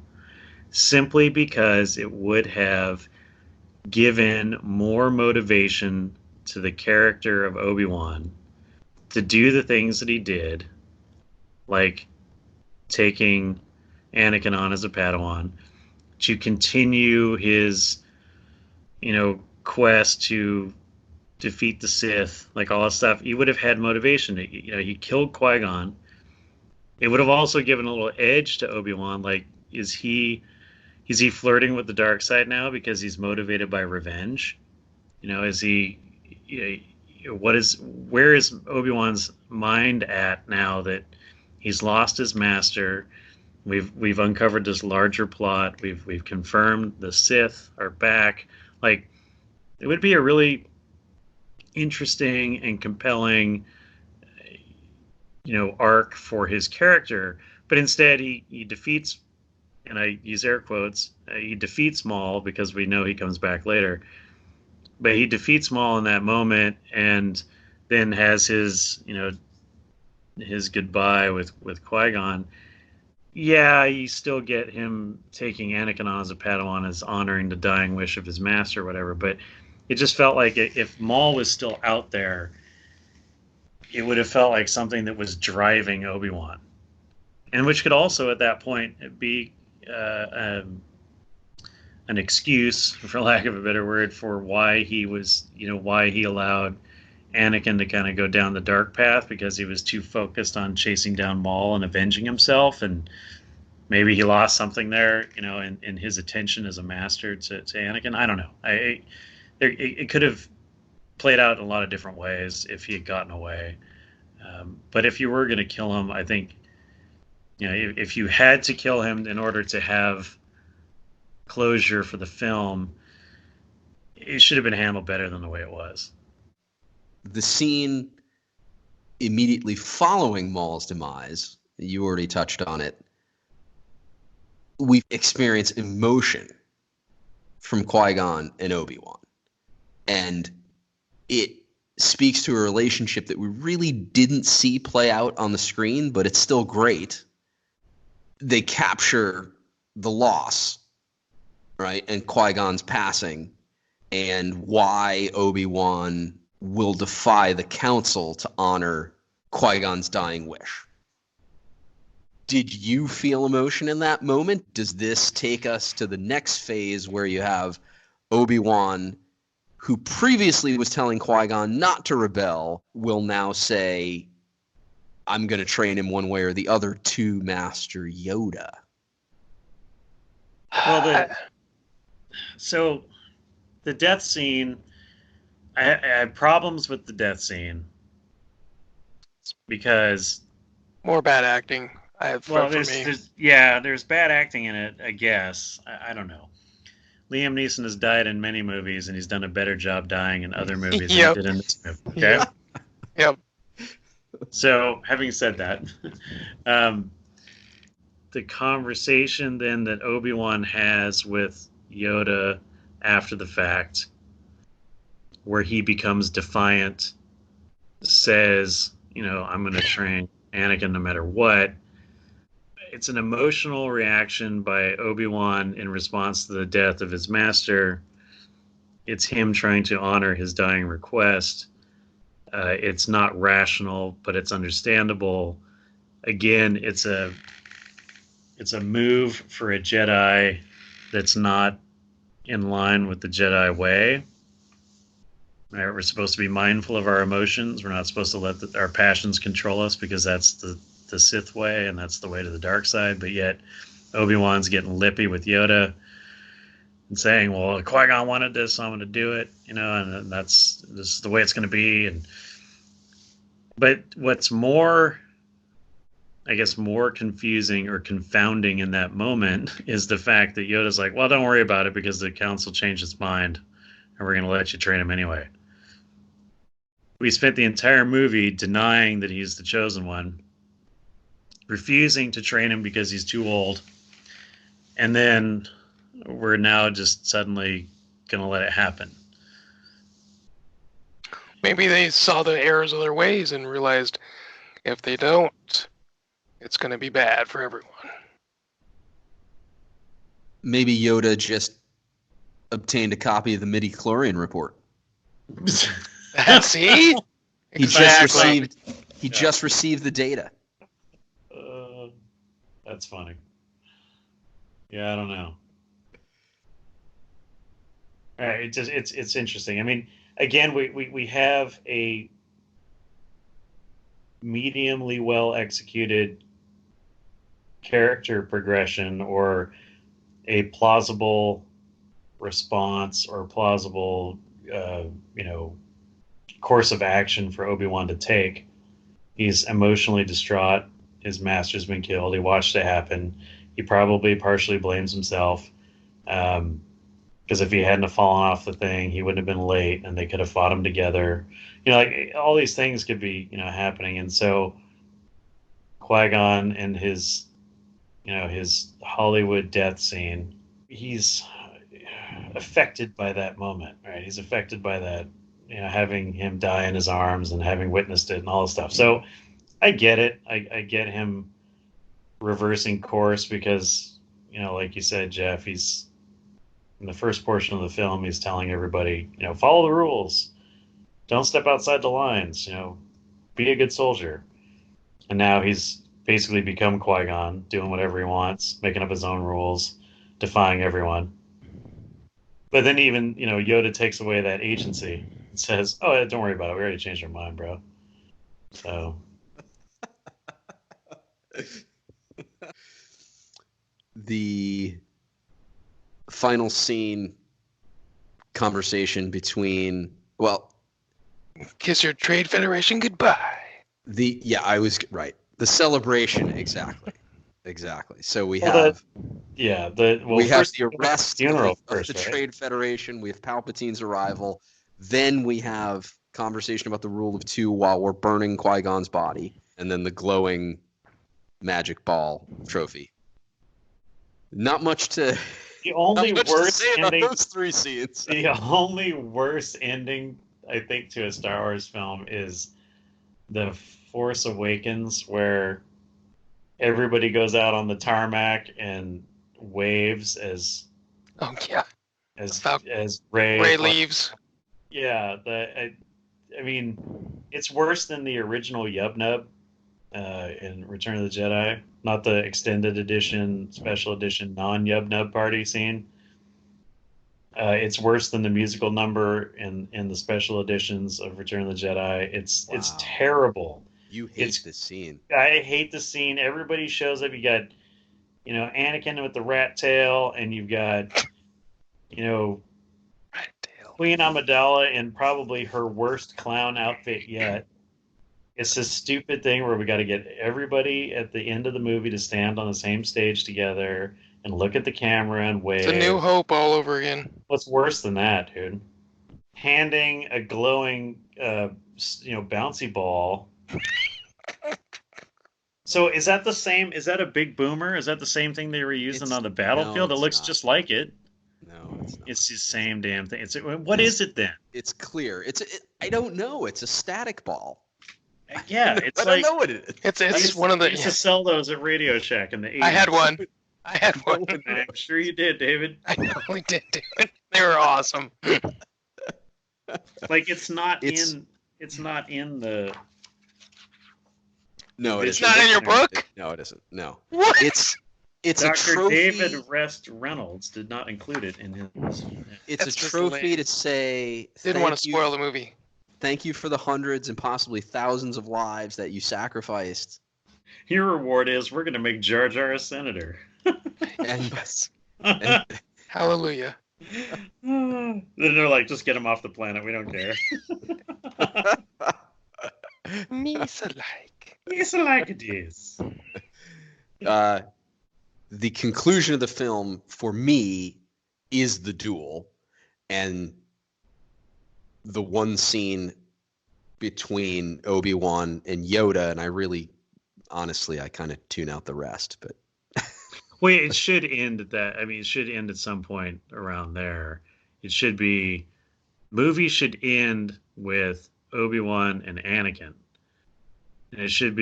simply because it would have given more motivation to the character of Obi-Wan to do the things that he did, like taking Anakin on as a Padawan, to continue his, quest to defeat the Sith, like all that stuff. He would have had motivation. He killed Qui-Gon. It would have also given a little edge to Obi-Wan. Like, is he flirting with the dark side now because he's motivated by revenge? Is he? Where is Obi-Wan's mind at now that he's lost his master? We've uncovered this larger plot. We've confirmed the Sith are back. Like, it would be a really interesting and compelling, arc for his character. But instead, he defeats, and I use air quotes, he defeats Maul because we know he comes back later. But he defeats Maul in that moment, and then has his, his goodbye with Qui-Gon. Yeah, you still get him taking Anakin on as a Padawan as honoring the dying wish of his master or whatever. But it just felt like if Maul was still out there, it would have felt like something that was driving Obi-Wan. And which could also, at that point, be an excuse, for lack of a better word, for why he was, why he allowed Anakin to kind of go down the dark path, because he was too focused on chasing down Maul and avenging himself, and maybe he lost something there, in his attention as a master to Anakin. I don't know. It could have played out in a lot of different ways if he had gotten away. But if you were going to kill him, I think, if you had to kill him in order to have closure for the film, it should have been handled better than the way it was. The scene immediately following Maul's demise, you already touched on it, we experience emotion from Qui-Gon and Obi-Wan. And it speaks to a relationship that we really didn't see play out on the screen, but it's still great. They capture the loss, right, and Qui-Gon's passing, and why Obi-Wan will defy the council to honor Qui-Gon's dying wish. Did you feel emotion in that moment? Does this take us to the next phase where you have Obi-Wan, who previously was telling Qui-Gon not to rebel, will now say, I'm going to train him one way or the other to Master Yoda? Well, so the death scene, I had problems with the death scene because More bad acting. For me. there's bad acting in it, I guess. I don't know. Liam Neeson has died in many movies, and he's done a better job dying in other movies than he did in this movie. Okay? Yep. So, having said that, the conversation then that Obi-Wan has with Yoda after the fact, where he becomes defiant, says, I'm going to train Anakin no matter what. It's an emotional reaction by Obi-Wan in response to the death of his master. It's him trying to honor his dying request. It's not rational, but it's understandable. Again, it's a move for a Jedi that's not in line with the Jedi way. Right? We're supposed to be mindful of our emotions. We're not supposed to let our passions control us, because that's the Sith way, and that's the way to the dark side. But yet Obi-Wan's getting lippy with Yoda and saying, well, Qui-Gon wanted this, so I'm going to do it, and this is the way it's going to be. But what's more confusing or confounding in that moment is the fact that Yoda's like, well, don't worry about it, because the council changed its mind and we're going to let you train him anyway. We spent the entire movie denying that he's the chosen one, refusing to train him because he's too old, and then we're now just suddenly going to let it happen. Maybe they saw the errors of their ways and realized if they don't, it's going to be bad for everyone. Maybe Yoda just obtained a copy of the midi-chlorian report. See? He just received the data. That's funny. Yeah, I don't know. It's interesting. I mean, again, we have a mediumly well executed character progression, or a plausible response, or plausible course of action for Obi-Wan to take. He's emotionally distraught. His master's been killed. He watched it happen. He probably partially blames himself, because if he hadn't have fallen off the thing, he wouldn't have been late, and they could have fought him together. Like all these things could be happening. And so Qui-Gon and his Hollywood death scene, he's affected by that moment, right? He's affected by that, having him die in his arms and having witnessed it and all this stuff. So I get it. I get him reversing course, because, like you said, Jeff, he's in the first portion of the film, he's telling everybody, follow the rules. Don't step outside the lines, be a good soldier. And now he's basically become Qui-Gon, doing whatever he wants, making up his own rules, defying everyone. But then even, Yoda takes away that agency and says, oh, don't worry about it. We already changed our mind, bro. So... The final scene conversation between, Kiss your trade federation goodbye. I was right. The celebration, exactly. So we Well, have we have first the arrest funeral of first, the right? Trade Federation. We have Palpatine's arrival. Then we have conversation about the rule of two while we're burning Qui-Gon's body, and then the glowing magic ball trophy. Not much to The only not much to worst say about ending. those three scenes. The only worst ending, I think, to a Star Wars film is The Force Awakens, where everybody goes out on the tarmac and waves as Oh yeah, as Fal- as Rey Ray leaves. Yeah, I mean, it's worse than the original Yub Nub in Return of the Jedi, not the extended edition, special edition, non-Yub Nub party scene. It's worse than the musical number in the special editions of Return of the Jedi. It's Wow. terrible. You hate It's this scene. I hate the scene. Everybody shows up. You got, Anakin with the rat tail, and you've got, you know, Rat tail. Queen Amidala in probably her worst clown outfit yet. It's this stupid thing where we got to get everybody at the end of the movie to stand on the same stage together and look at the camera and wave. It's a New Hope all over again. What's worse than that, dude? Handing a glowing, bouncy ball. So is that the same? Is that a big boomer? Is that the same thing they were using on the battlefield? No, It looks not. just like it. No, it's not. It's the same damn thing. What is it then? It's clear. I don't know. It's a static ball. Yeah, it's I don't like know what it is. It's one of the. I used to sell those at Radio Shack in the 80s. I had one. I'm sure you did, David. I totally did, dude. They were awesome. Like it's not It's- in the. No, it It's isn't. not in your book? No, it isn't. No. What? It's a Dr. trophy. David Rest Reynolds did not include it in his. It's That's a just trophy lame. to say Didn't want to spoil the movie. Thank you for the hundreds and possibly thousands of lives that you sacrificed. Your reward is we're going to make Jar Jar a senator. And, and Hallelujah. Then they're like, just get him off the planet. We don't care. Me's alike. It's like it is. the conclusion of the film for me is the duel and the one scene between Obi-Wan and Yoda, and I really honestly I kind of tune out the rest, but Wait, it should end at that. I mean, it should end at some point around there. It should be movie should end with Obi-Wan and Anakin. And it should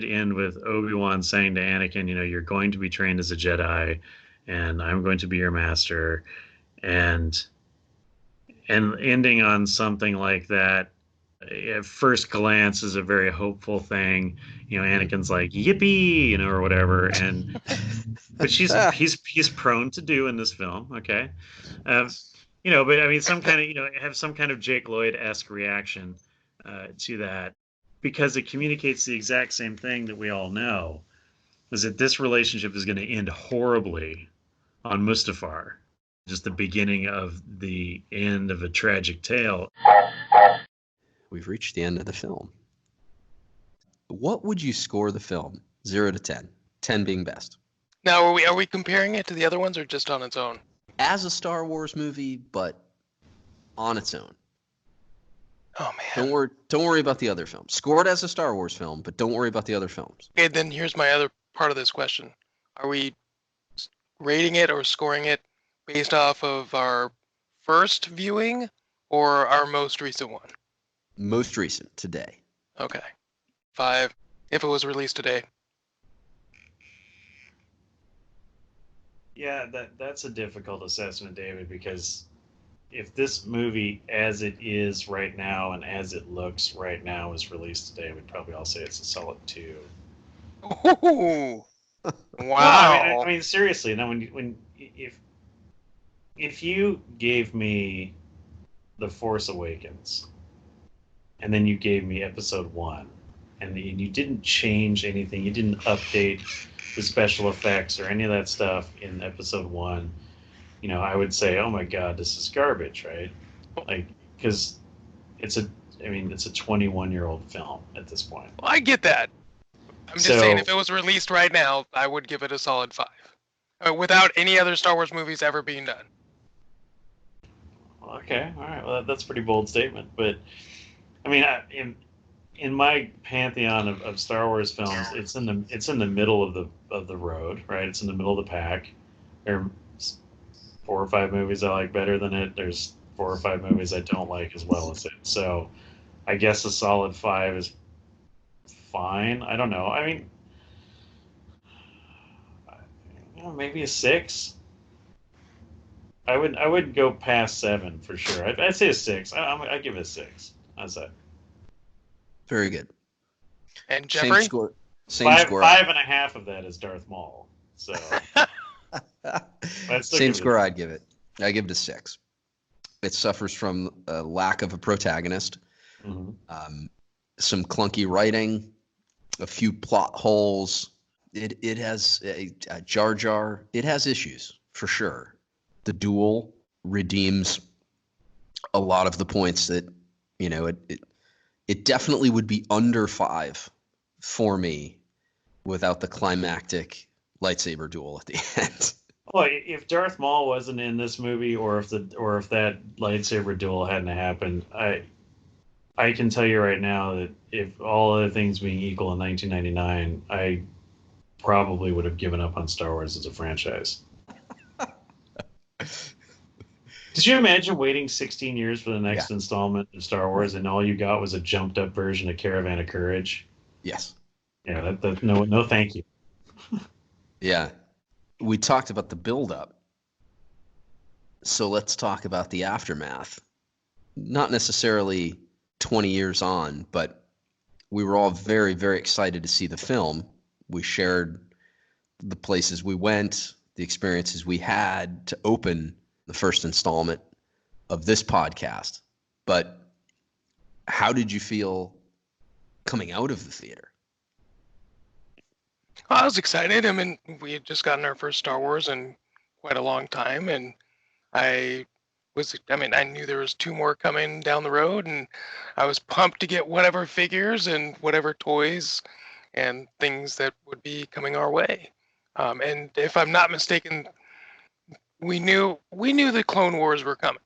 end with Obi-Wan saying to Anakin, you're going to be trained as a Jedi and I'm going to be your master, and ending on something like that at first glance is a very hopeful thing. Anakin's like, yippee, or whatever, and but he's prone to do in this film. Okay. But I mean, some kind of, have some kind of Jake Lloyd-esque reaction to that, because it communicates the exact same thing that we all know, is that this relationship is going to end horribly on Mustafar, just the beginning of the end of a tragic tale. we've reached the end of the film. What would you score the film? 0 to 10. 10 being best. Now, are we comparing it to the other ones or just on its own? As a Star Wars movie, but on its own. Oh man. Don't worry about the other films. Score it as a Star Wars film, but don't worry about the other films. Okay, then here's my other part of this question. Are we rating it or scoring it based off of our first viewing or our most recent one? Most recent, today. Okay. 5, if it was released today. Yeah, that's a difficult assessment, David, because if this movie, as it is right now and as it looks right now, was released today, we'd probably all say it's a solid 2. Ooh. Wow. No, I mean, seriously. Now, if you gave me The Force Awakens, and then you gave me Episode 1, and you didn't change anything, you didn't update the special effects or any of that stuff in Episode 1, I would say, oh my God, this is garbage, right? Like, because it's a I mean, it's a 21-year-old film at this point. Well, I get that. I'm just saying, if it was released right now, I would give it a solid 5. Without any other Star Wars movies ever being done. Okay, all right. Well, that's a pretty bold statement, but I mean, in my pantheon of Star Wars films, it's in the middle of the road, right? It's in the middle of the pack. There's 4 or 5 movies I like better than it. There's 4 or 5 movies I don't like as well as it. So, I guess a solid 5 is fine. I don't know. I mean, maybe a 6. I would go past 7 for sure. I'd say a 6. I'd give it a 6. How's that? Very good. And Jeffrey? Same score. Same score. 5.5 of that is Darth Maul. So same score I'd give it. I give it a 6. It suffers from a lack of a protagonist, some clunky writing, a few plot holes. It has a Jar Jar. It has issues for sure. The duel redeems a lot of the points that, it definitely would be under 5 for me without the climactic lightsaber duel at the end. Well, if Darth Maul wasn't in this movie, or if that lightsaber duel hadn't happened, I can tell you right now that if all other things being equal in 1999, I probably would have given up on Star Wars as a franchise. Did you imagine waiting 16 years for the next installment of Star Wars, and all you got was a jumped up version of Caravan of Courage? Yes. Yeah, no, thank you. Yeah. We talked about the build-up. So let's talk about the aftermath. Not necessarily 20 years on, but we were all very, very excited to see the film. We shared the places we went, the experiences we had to open the first installment of this podcast. But how did you feel coming out of the theater? Well, I was excited. I mean, we had just gotten our first Star Wars in quite a long time, and I knew there was 2 more coming down the road, and I was pumped to get whatever figures and whatever toys and things that would be coming our way. And if I'm not mistaken, we knew the Clone Wars were coming.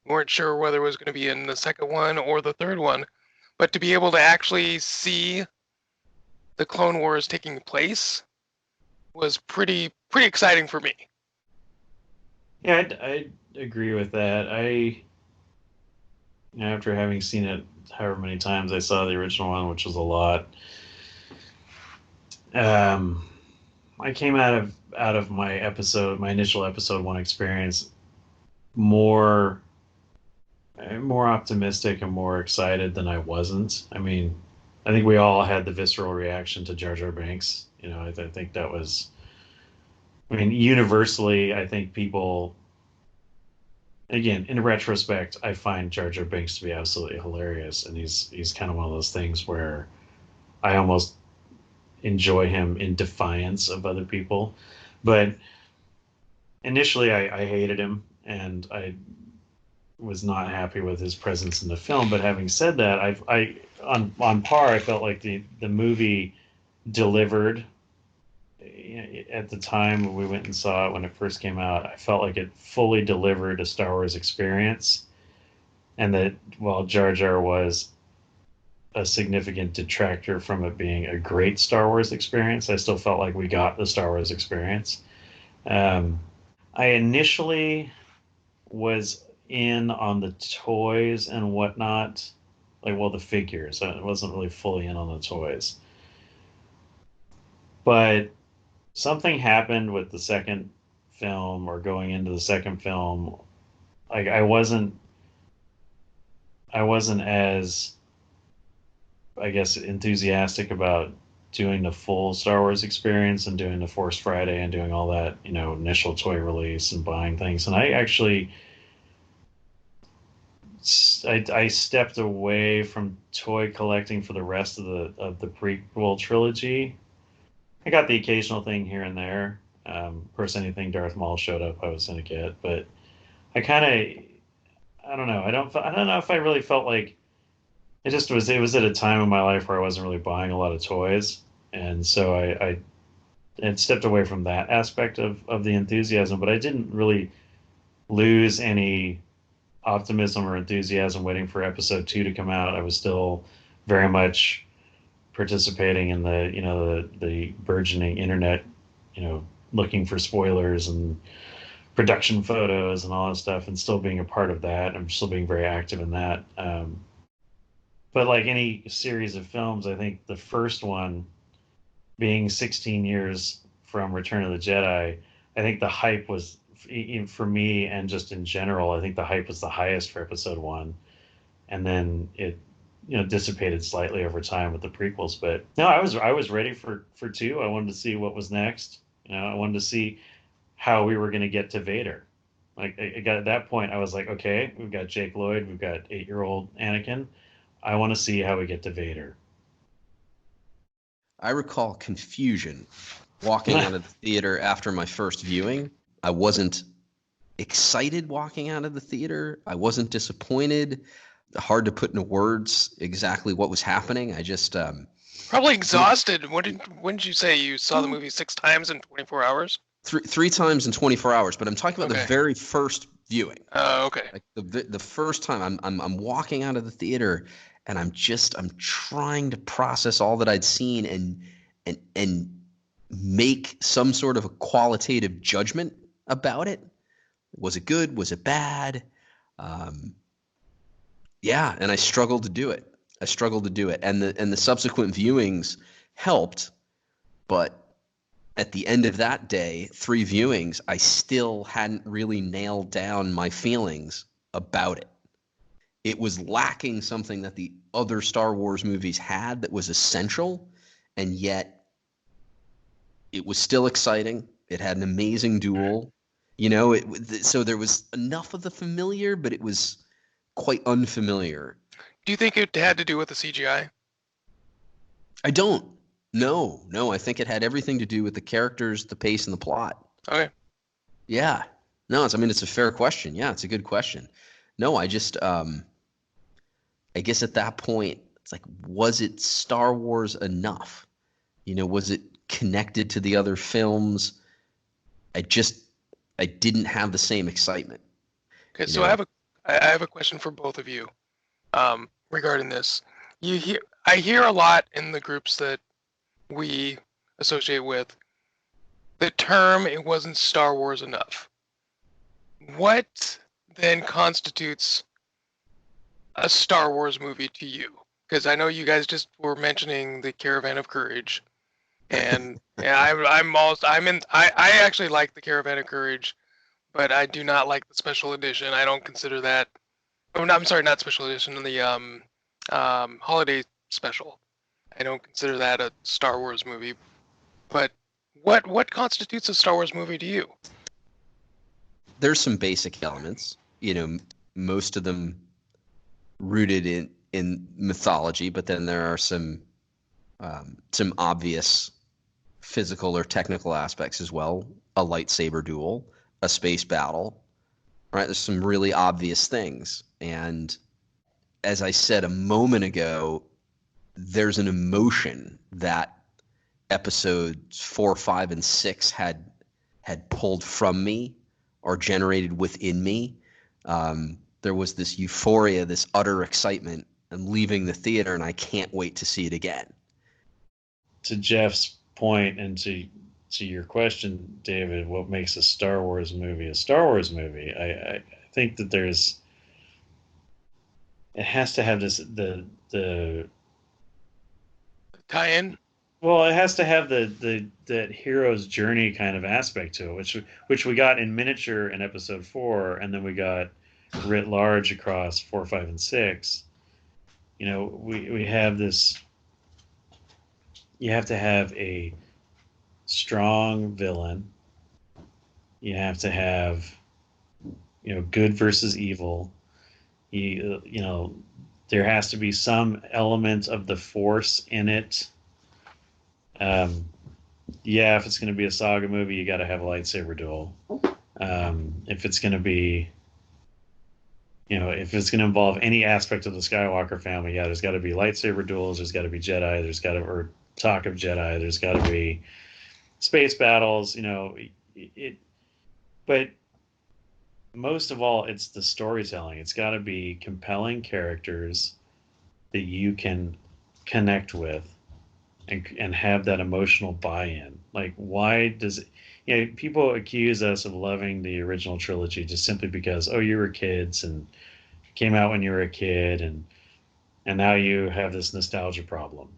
We weren't sure whether it was going to be in the second one or the third one, but to be able to actually see the Clone Wars taking place was pretty exciting for me. Yeah, I agree with that. After having seen it however many times I saw the original one, which was a lot, I came out of my initial episode 1 experience more optimistic and more excited than I wasn't. I mean, I think we all had the visceral reaction to Jar Jar Binks. I think that was, universally, I think people, again, in retrospect, I find Jar Jar Binks to be absolutely hilarious, and he's kind of one of those things where I almost enjoy him in defiance of other people. But initially, I hated him, and I was not happy with his presence in the film. But having said that, I on par, I felt like the movie delivered. At the time when we went and saw it when it first came out, I felt like it fully delivered a Star Wars experience, and that while Jar Jar was a significant detractor from it being a great Star Wars experience, I still felt like we got the Star Wars experience. I initially was in on the toys and whatnot, the figures. I wasn't really fully in on the toys. But something happened with the second film, or going into the second film. I wasn't as, I guess, enthusiastic about doing the full Star Wars experience and doing the Force Friday and doing all that, initial toy release and buying things. And I actually, I stepped away from toy collecting for the rest of the prequel trilogy. I got the occasional thing here and there. Of course, anything Darth Maul showed up, I was going to get. But I don't know. I don't know if I really felt like It was at a time in my life where I wasn't really buying a lot of toys, and so I had stepped away from that aspect of the enthusiasm, but I didn't really lose any optimism or enthusiasm waiting for episode two to come out. I was still very much participating in the the burgeoning internet, looking for spoilers and production photos and all that stuff, and still being a part of that. I'm still being very active in that. But like any series of films, I think the first one being 16 years from Return of the Jedi, I think the hype was even for me and just in general. I think the hype was the highest for Episode One, and then it dissipated slightly over time with the prequels. But no, I was ready for two. I wanted to see what was next. I wanted to see how we were going to get to Vader. Like I got at that point, I was like, okay, we've got Jake Lloyd, we've got 8-year-old Anakin. I want to see how we get to Vader. I recall confusion walking out of the theater after my first viewing. I wasn't excited walking out of the theater. I wasn't disappointed. Hard to put into words exactly what was happening. I just Probably exhausted. When did you say you saw the movie 6 times in 24 hours? three times in 24 hours. But I'm talking about the Okay. very first viewing. Oh, okay. Like the first time I'm walking out of the theater, and I'm trying to process all that I'd seen and make some sort of a qualitative judgment about it. Was it good? Was it bad? Yeah, and I struggled to do it. And the subsequent viewings helped, but at the end of that day, 3 viewings, I still hadn't really nailed down my feelings about it. It was lacking something that the other Star Wars movies had that was essential, and yet it was still exciting. It had an amazing duel. So there was enough of the familiar, but it was quite unfamiliar. Do you think it had to do with the CGI? I don't. No. I think it had everything to do with the characters, the pace, and the plot. Okay. Yeah. No, it's a fair question. Yeah, it's a good question. No, I guess at that point, it's like, was it Star Wars enough? Was it connected to the other films? I didn't have the same excitement. Okay, so I have a question for both of you regarding this. I hear a lot in the groups that we associate with the term "it wasn't Star Wars enough." What then constitutes a Star Wars movie to you? Because I know you guys just were mentioning the Caravan of Courage, and yeah, I actually like the Caravan of Courage, but I do not like the special edition. I don't consider that. Oh, no, I'm sorry, not special edition. The holiday special. I don't consider that a Star Wars movie. But what constitutes a Star Wars movie to you? There's some basic elements, most of them rooted in mythology, but then there are some obvious physical or technical aspects as well. A lightsaber duel, a space battle, right? There's some really obvious things. And as I said a moment ago, there's an emotion that episodes 4, 5, and 6 had pulled from me or generated within me. There was this euphoria, this utter excitement. I'm leaving the theater and I can't wait to see it again. To Jeff's point and to your question, David, what makes a Star Wars movie a Star Wars movie? I think that it has to have the Tie-in? well, it has to have the that hero's journey kind of aspect to it, which we got in miniature in episode 4, and then we got writ large across 4, 5, and 6. We have this. You have to have a strong villain. You have to have good versus evil. There has to be some element of the Force in it. Yeah, if it's going to be a saga movie, you got to have a lightsaber duel. If it's going to be if it's going to involve any aspect of the Skywalker family, yeah, there's got to be lightsaber duels, there's got to be Jedi, or talk of Jedi, there's got to be space battles, but most of all, it's the storytelling. It's got to be compelling characters that you can connect with and have that emotional buy-in. Like, why does it, people accuse us of loving the original trilogy just simply because, oh, you were kids and came out when you were a kid, and now you have this nostalgia problem.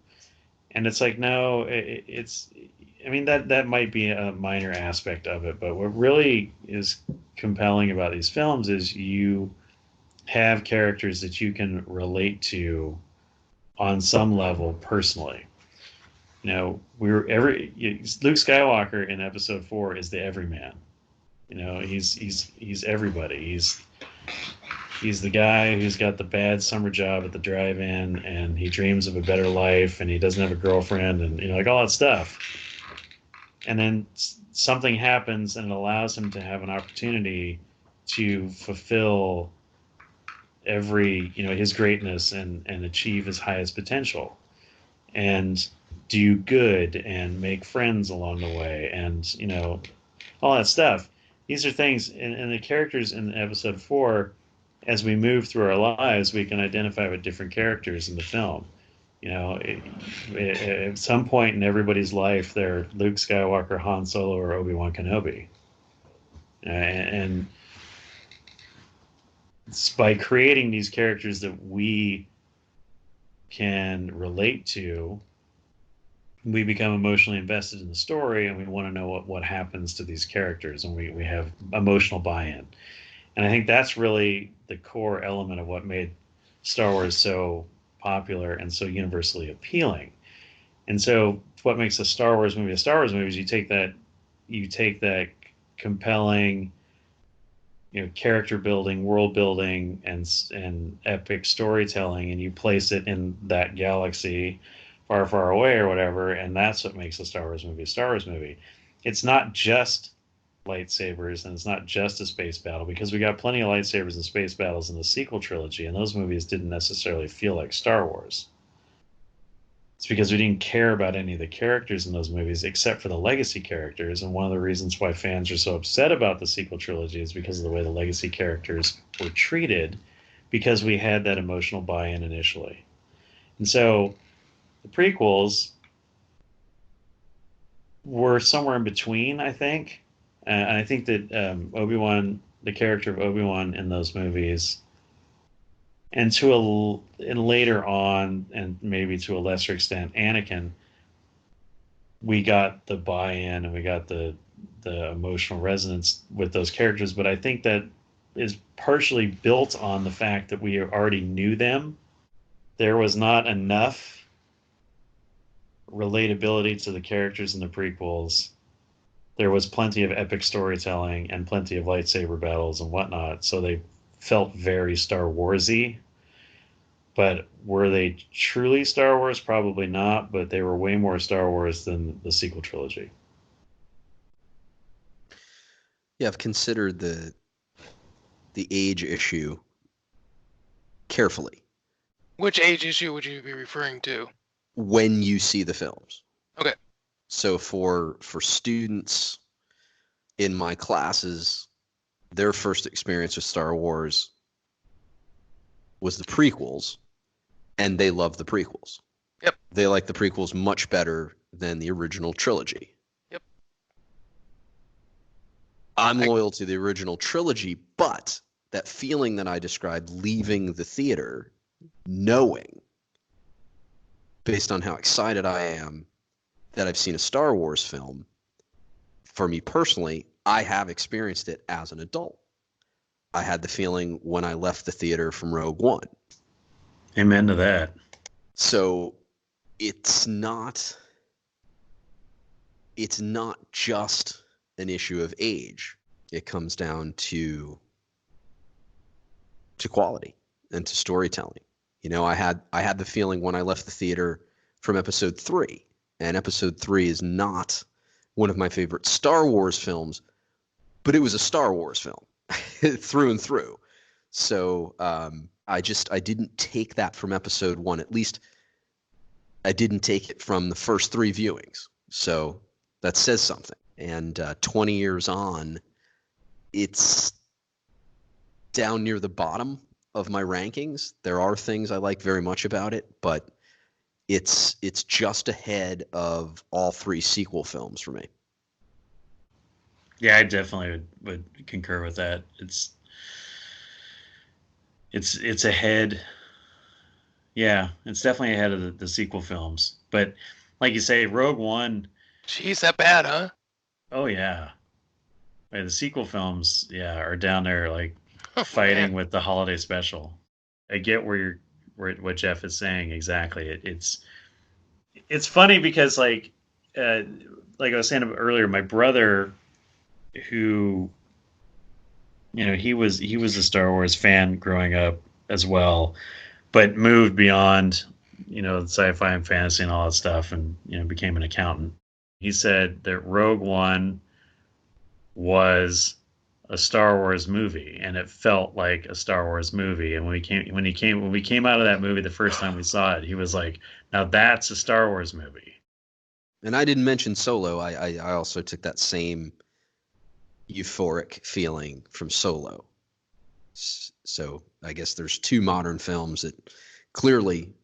And it's like, no, I mean, that might be a minor aspect of it, but what really is compelling about these films is you have characters that you can relate to on some level personally. Luke Skywalker in Episode 4 is the everyman. He's everybody. He's the guy who's got the bad summer job at the drive-in, and he dreams of a better life, and he doesn't have a girlfriend, and like all that stuff. And then something happens, and it allows him to have an opportunity to fulfill his greatness and achieve his highest potential, and do good and make friends along the way, and all that stuff. These are things, and the characters in Episode 4, as we move through our lives, we can identify with different characters in the film. At some point in everybody's life, they're Luke Skywalker, Han Solo, or Obi-Wan Kenobi. And it's by creating these characters that we can relate to, we become emotionally invested in the story, and we want to know what happens to these characters, and we have emotional buy-in. And I think that's really the core element of what made Star Wars so popular and so universally appealing. And so what makes a Star Wars movie a Star Wars movie is you take that compelling, character building, world building, and epic storytelling, and you place it in that galaxy far, far away or whatever, and that's what makes a Star Wars movie a Star Wars movie. It's not just lightsabers, and it's not just a space battle, because we got plenty of lightsabers and space battles in the sequel trilogy, and those movies didn't necessarily feel like Star Wars. It's because we didn't care about any of the characters in those movies except for the legacy characters, and one of the reasons why fans are so upset about the sequel trilogy is because of the way the legacy characters were treated, because we had that emotional buy-in initially. And so the prequels were somewhere in between, I think. And I think that Obi-Wan, the character of Obi-Wan in those movies, and later on, and maybe to a lesser extent, Anakin, we got the buy-in and we got the emotional resonance with those characters. But I think that is partially built on the fact that we already knew them. There was not enough relatability to the characters in the prequels. There was plenty of epic storytelling and plenty of lightsaber battles and whatnot, so they felt very Star Warsy. But were they truly Star Wars? Probably not, but they were way more Star Wars than the sequel trilogy. Yeah, I've considered the age issue carefully. Which age issue would you be referring to? When you see the films. Okay. So for students in my classes, their first experience with Star Wars was the prequels, and they love the prequels. Yep. They like the prequels much better than the original trilogy. Yep. I'm loyal to the original trilogy, but that feeling that I described leaving the theater, knowing, based on how excited I am that I've seen a Star Wars film, for me personally, I have experienced it as an adult. I had the feeling when I left the theater from Rogue One. Amen to that. So it's not just an issue of age. It comes down to quality and to storytelling. I had the feeling when I left the theater from Episode 3, and Episode 3 is not one of my favorite Star Wars films, but it was a Star Wars film through and through. So I didn't take that from episode 1. At least I didn't take it from the first 3 viewings. So that says something. And 20 years on, it's down near the bottom of my rankings. There are things I like very much about it, but it's just ahead of all 3 sequel films for me. Yeah, I definitely would concur with that. It's ahead. Yeah, it's definitely ahead of the sequel films. But like you say, Rogue One. Jeez, that bad, huh? Oh yeah, the sequel films, yeah, are down there like Oh, fighting man. with the holiday special. I get what Jeff is saying exactly. It's funny because like I was saying earlier, my brother, who he was a Star Wars fan growing up as well, but moved beyond sci-fi and fantasy and all that stuff, and became an accountant. He said that Rogue One was a Star Wars movie, and it felt like a Star Wars movie. And when we came out of that movie the first time we saw it, he was like, "Now that's a Star Wars movie." And I didn't mention Solo. I also took that same euphoric feeling from Solo. So I guess there's 2 modern films that clearly,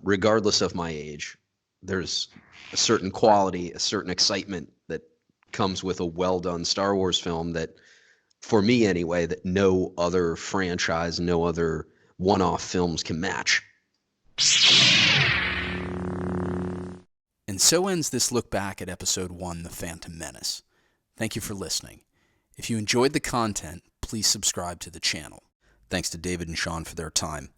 regardless of my age, there's a certain quality, a certain excitement that comes with a well-done Star Wars film that, for me anyway, that no other franchise, no other one-off films can match. And so ends this look back at Episode 1, The Phantom Menace. Thank you for listening. If you enjoyed the content, please subscribe to the channel. Thanks to David and Sean for their time.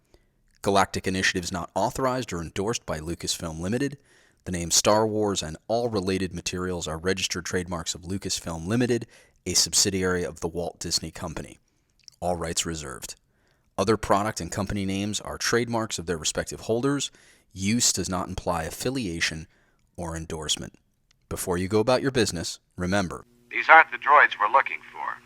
Galactic Initiative is not authorized or endorsed by Lucasfilm Limited. The name Star Wars and all related materials are registered trademarks of Lucasfilm Limited, a subsidiary of the Walt Disney Company. All rights reserved. Other product and company names are trademarks of their respective holders. Use does not imply affiliation or endorsement. Before you go about your business, remember, These aren't the droids we're looking for.